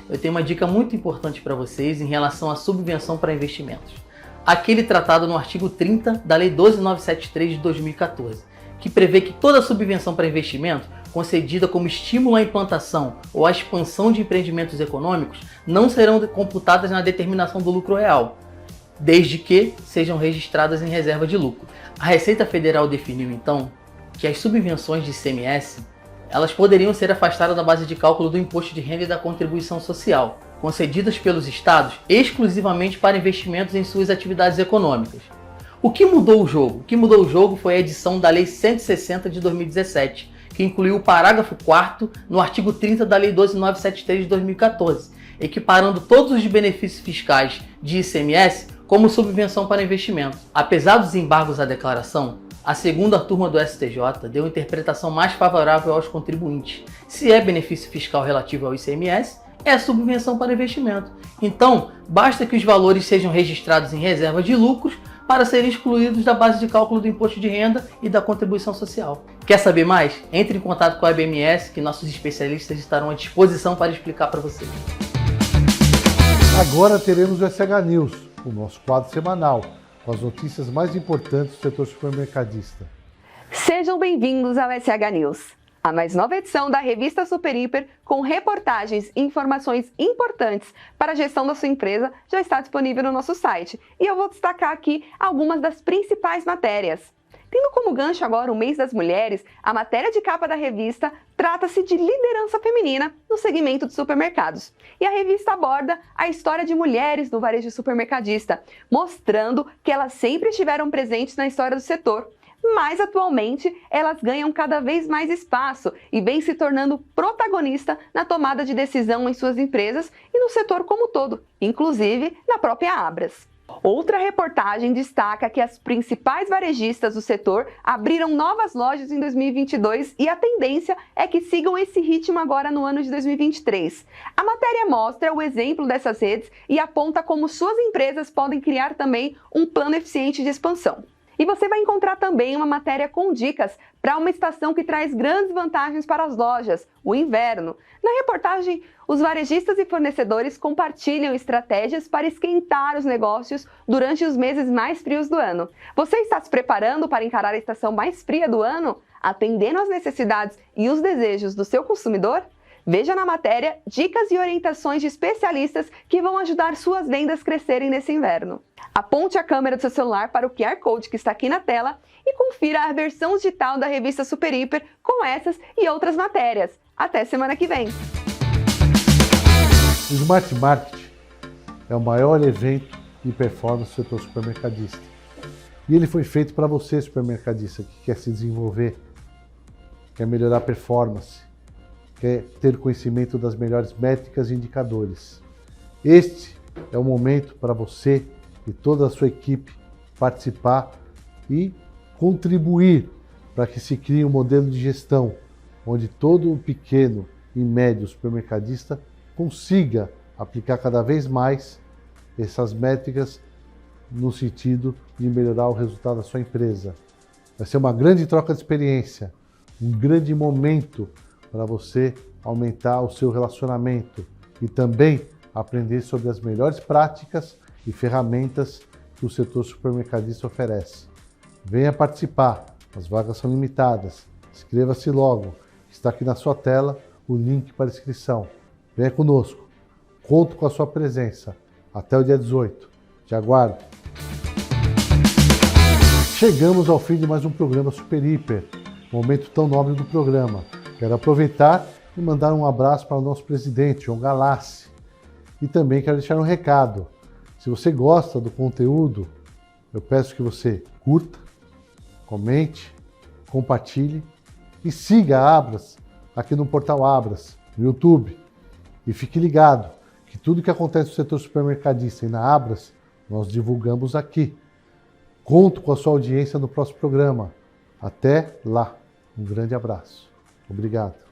Eu tenho uma dica muito importante para vocês em relação à subvenção para investimentos. Aquele tratado no artigo 30 da Lei 12973 de 2014, que prevê que toda subvenção para investimento concedida como estímulo à implantação ou à expansão de empreendimentos econômicos não serão computadas na determinação do lucro real, desde que sejam registradas em reserva de lucro. A Receita Federal definiu, então, que as subvenções de ICMS elas poderiam ser afastadas da base de cálculo do imposto de renda e da contribuição social, concedidas pelos estados exclusivamente para investimentos em suas atividades econômicas. O que mudou o jogo? O que mudou o jogo foi a edição da Lei 160 de 2017, que incluiu o parágrafo 4º no artigo 30 da Lei 12973 de 2014, equiparando todos os benefícios fiscais de ICMS como subvenção para investimento. Apesar dos embargos à declaração, a segunda turma do STJ deu interpretação mais favorável aos contribuintes. Se é benefício fiscal relativo ao ICMS, é subvenção para investimento. Então, basta que os valores sejam registrados em reserva de lucros para serem excluídos da base de cálculo do imposto de renda e da contribuição social. Quer saber mais? Entre em contato com a IBMS, que nossos especialistas estarão à disposição para explicar para vocês. Agora teremos o SH News, o nosso quadro semanal, com as notícias mais importantes do setor supermercadista. Sejam bem-vindos ao SH News, a mais nova edição da revista Super Hiper, com reportagens e informações importantes para a gestão da sua empresa, já está disponível no nosso site. E eu vou destacar aqui algumas das principais matérias. Tendo como gancho agora o mês das mulheres, a matéria de capa da revista trata-se de liderança feminina no segmento de supermercados. E a revista aborda a história de mulheres no varejo supermercadista, mostrando que elas sempre estiveram presentes na história do setor. Mas atualmente elas ganham cada vez mais espaço e vêm se tornando protagonista na tomada de decisão em suas empresas e no setor como um todo, inclusive na própria Abras. Outra reportagem destaca que as principais varejistas do setor abriram novas lojas em 2022 e a tendência é que sigam esse ritmo agora no ano de 2023. A matéria mostra o exemplo dessas redes e aponta como suas empresas podem criar também um plano eficiente de expansão. E você vai encontrar também uma matéria com dicas para uma estação que traz grandes vantagens para as lojas, o inverno. Na reportagem, os varejistas e fornecedores compartilham estratégias para esquentar os negócios durante os meses mais frios do ano. Você está se preparando para encarar a estação mais fria do ano, atendendo às necessidades e os desejos do seu consumidor? Veja na matéria dicas e orientações de especialistas que vão ajudar suas vendas a crescerem nesse inverno. Aponte a câmera do seu celular para o QR Code que está aqui na tela e confira a versão digital da revista Super Hiper com essas e outras matérias. Até semana que vem! O Smart Market é o maior evento de performance do setor supermercadista. E ele foi feito para você, supermercadista, que quer se desenvolver, quer melhorar a performance, quer ter conhecimento das melhores métricas e indicadores. Este é o momento para você e toda a sua equipe participar e contribuir para que se crie um modelo de gestão onde todo o pequeno e médio supermercadista consiga aplicar cada vez mais essas métricas no sentido de melhorar o resultado da sua empresa. Vai ser uma grande troca de experiência, um grande momento para você aumentar o seu relacionamento e também aprender sobre as melhores práticas e ferramentas que o setor supermercadista oferece. Venha participar, as vagas são limitadas. Inscreva-se logo, está aqui na sua tela o link para inscrição. Venha conosco, conto com a sua presença. Até o dia 18, te aguardo. Chegamos ao fim de mais um programa Super Hiper, momento tão nobre do programa. Quero aproveitar e mandar um abraço para o nosso presidente, João Galassi. E também quero deixar um recado. Se você gosta do conteúdo, eu peço que você curta, comente, compartilhe e siga a Abras aqui no portal Abras, no YouTube. E fique ligado que tudo que acontece no setor supermercadista e na Abras, nós divulgamos aqui. Conto com a sua audiência no próximo programa. Até lá. Um grande abraço. Obrigado.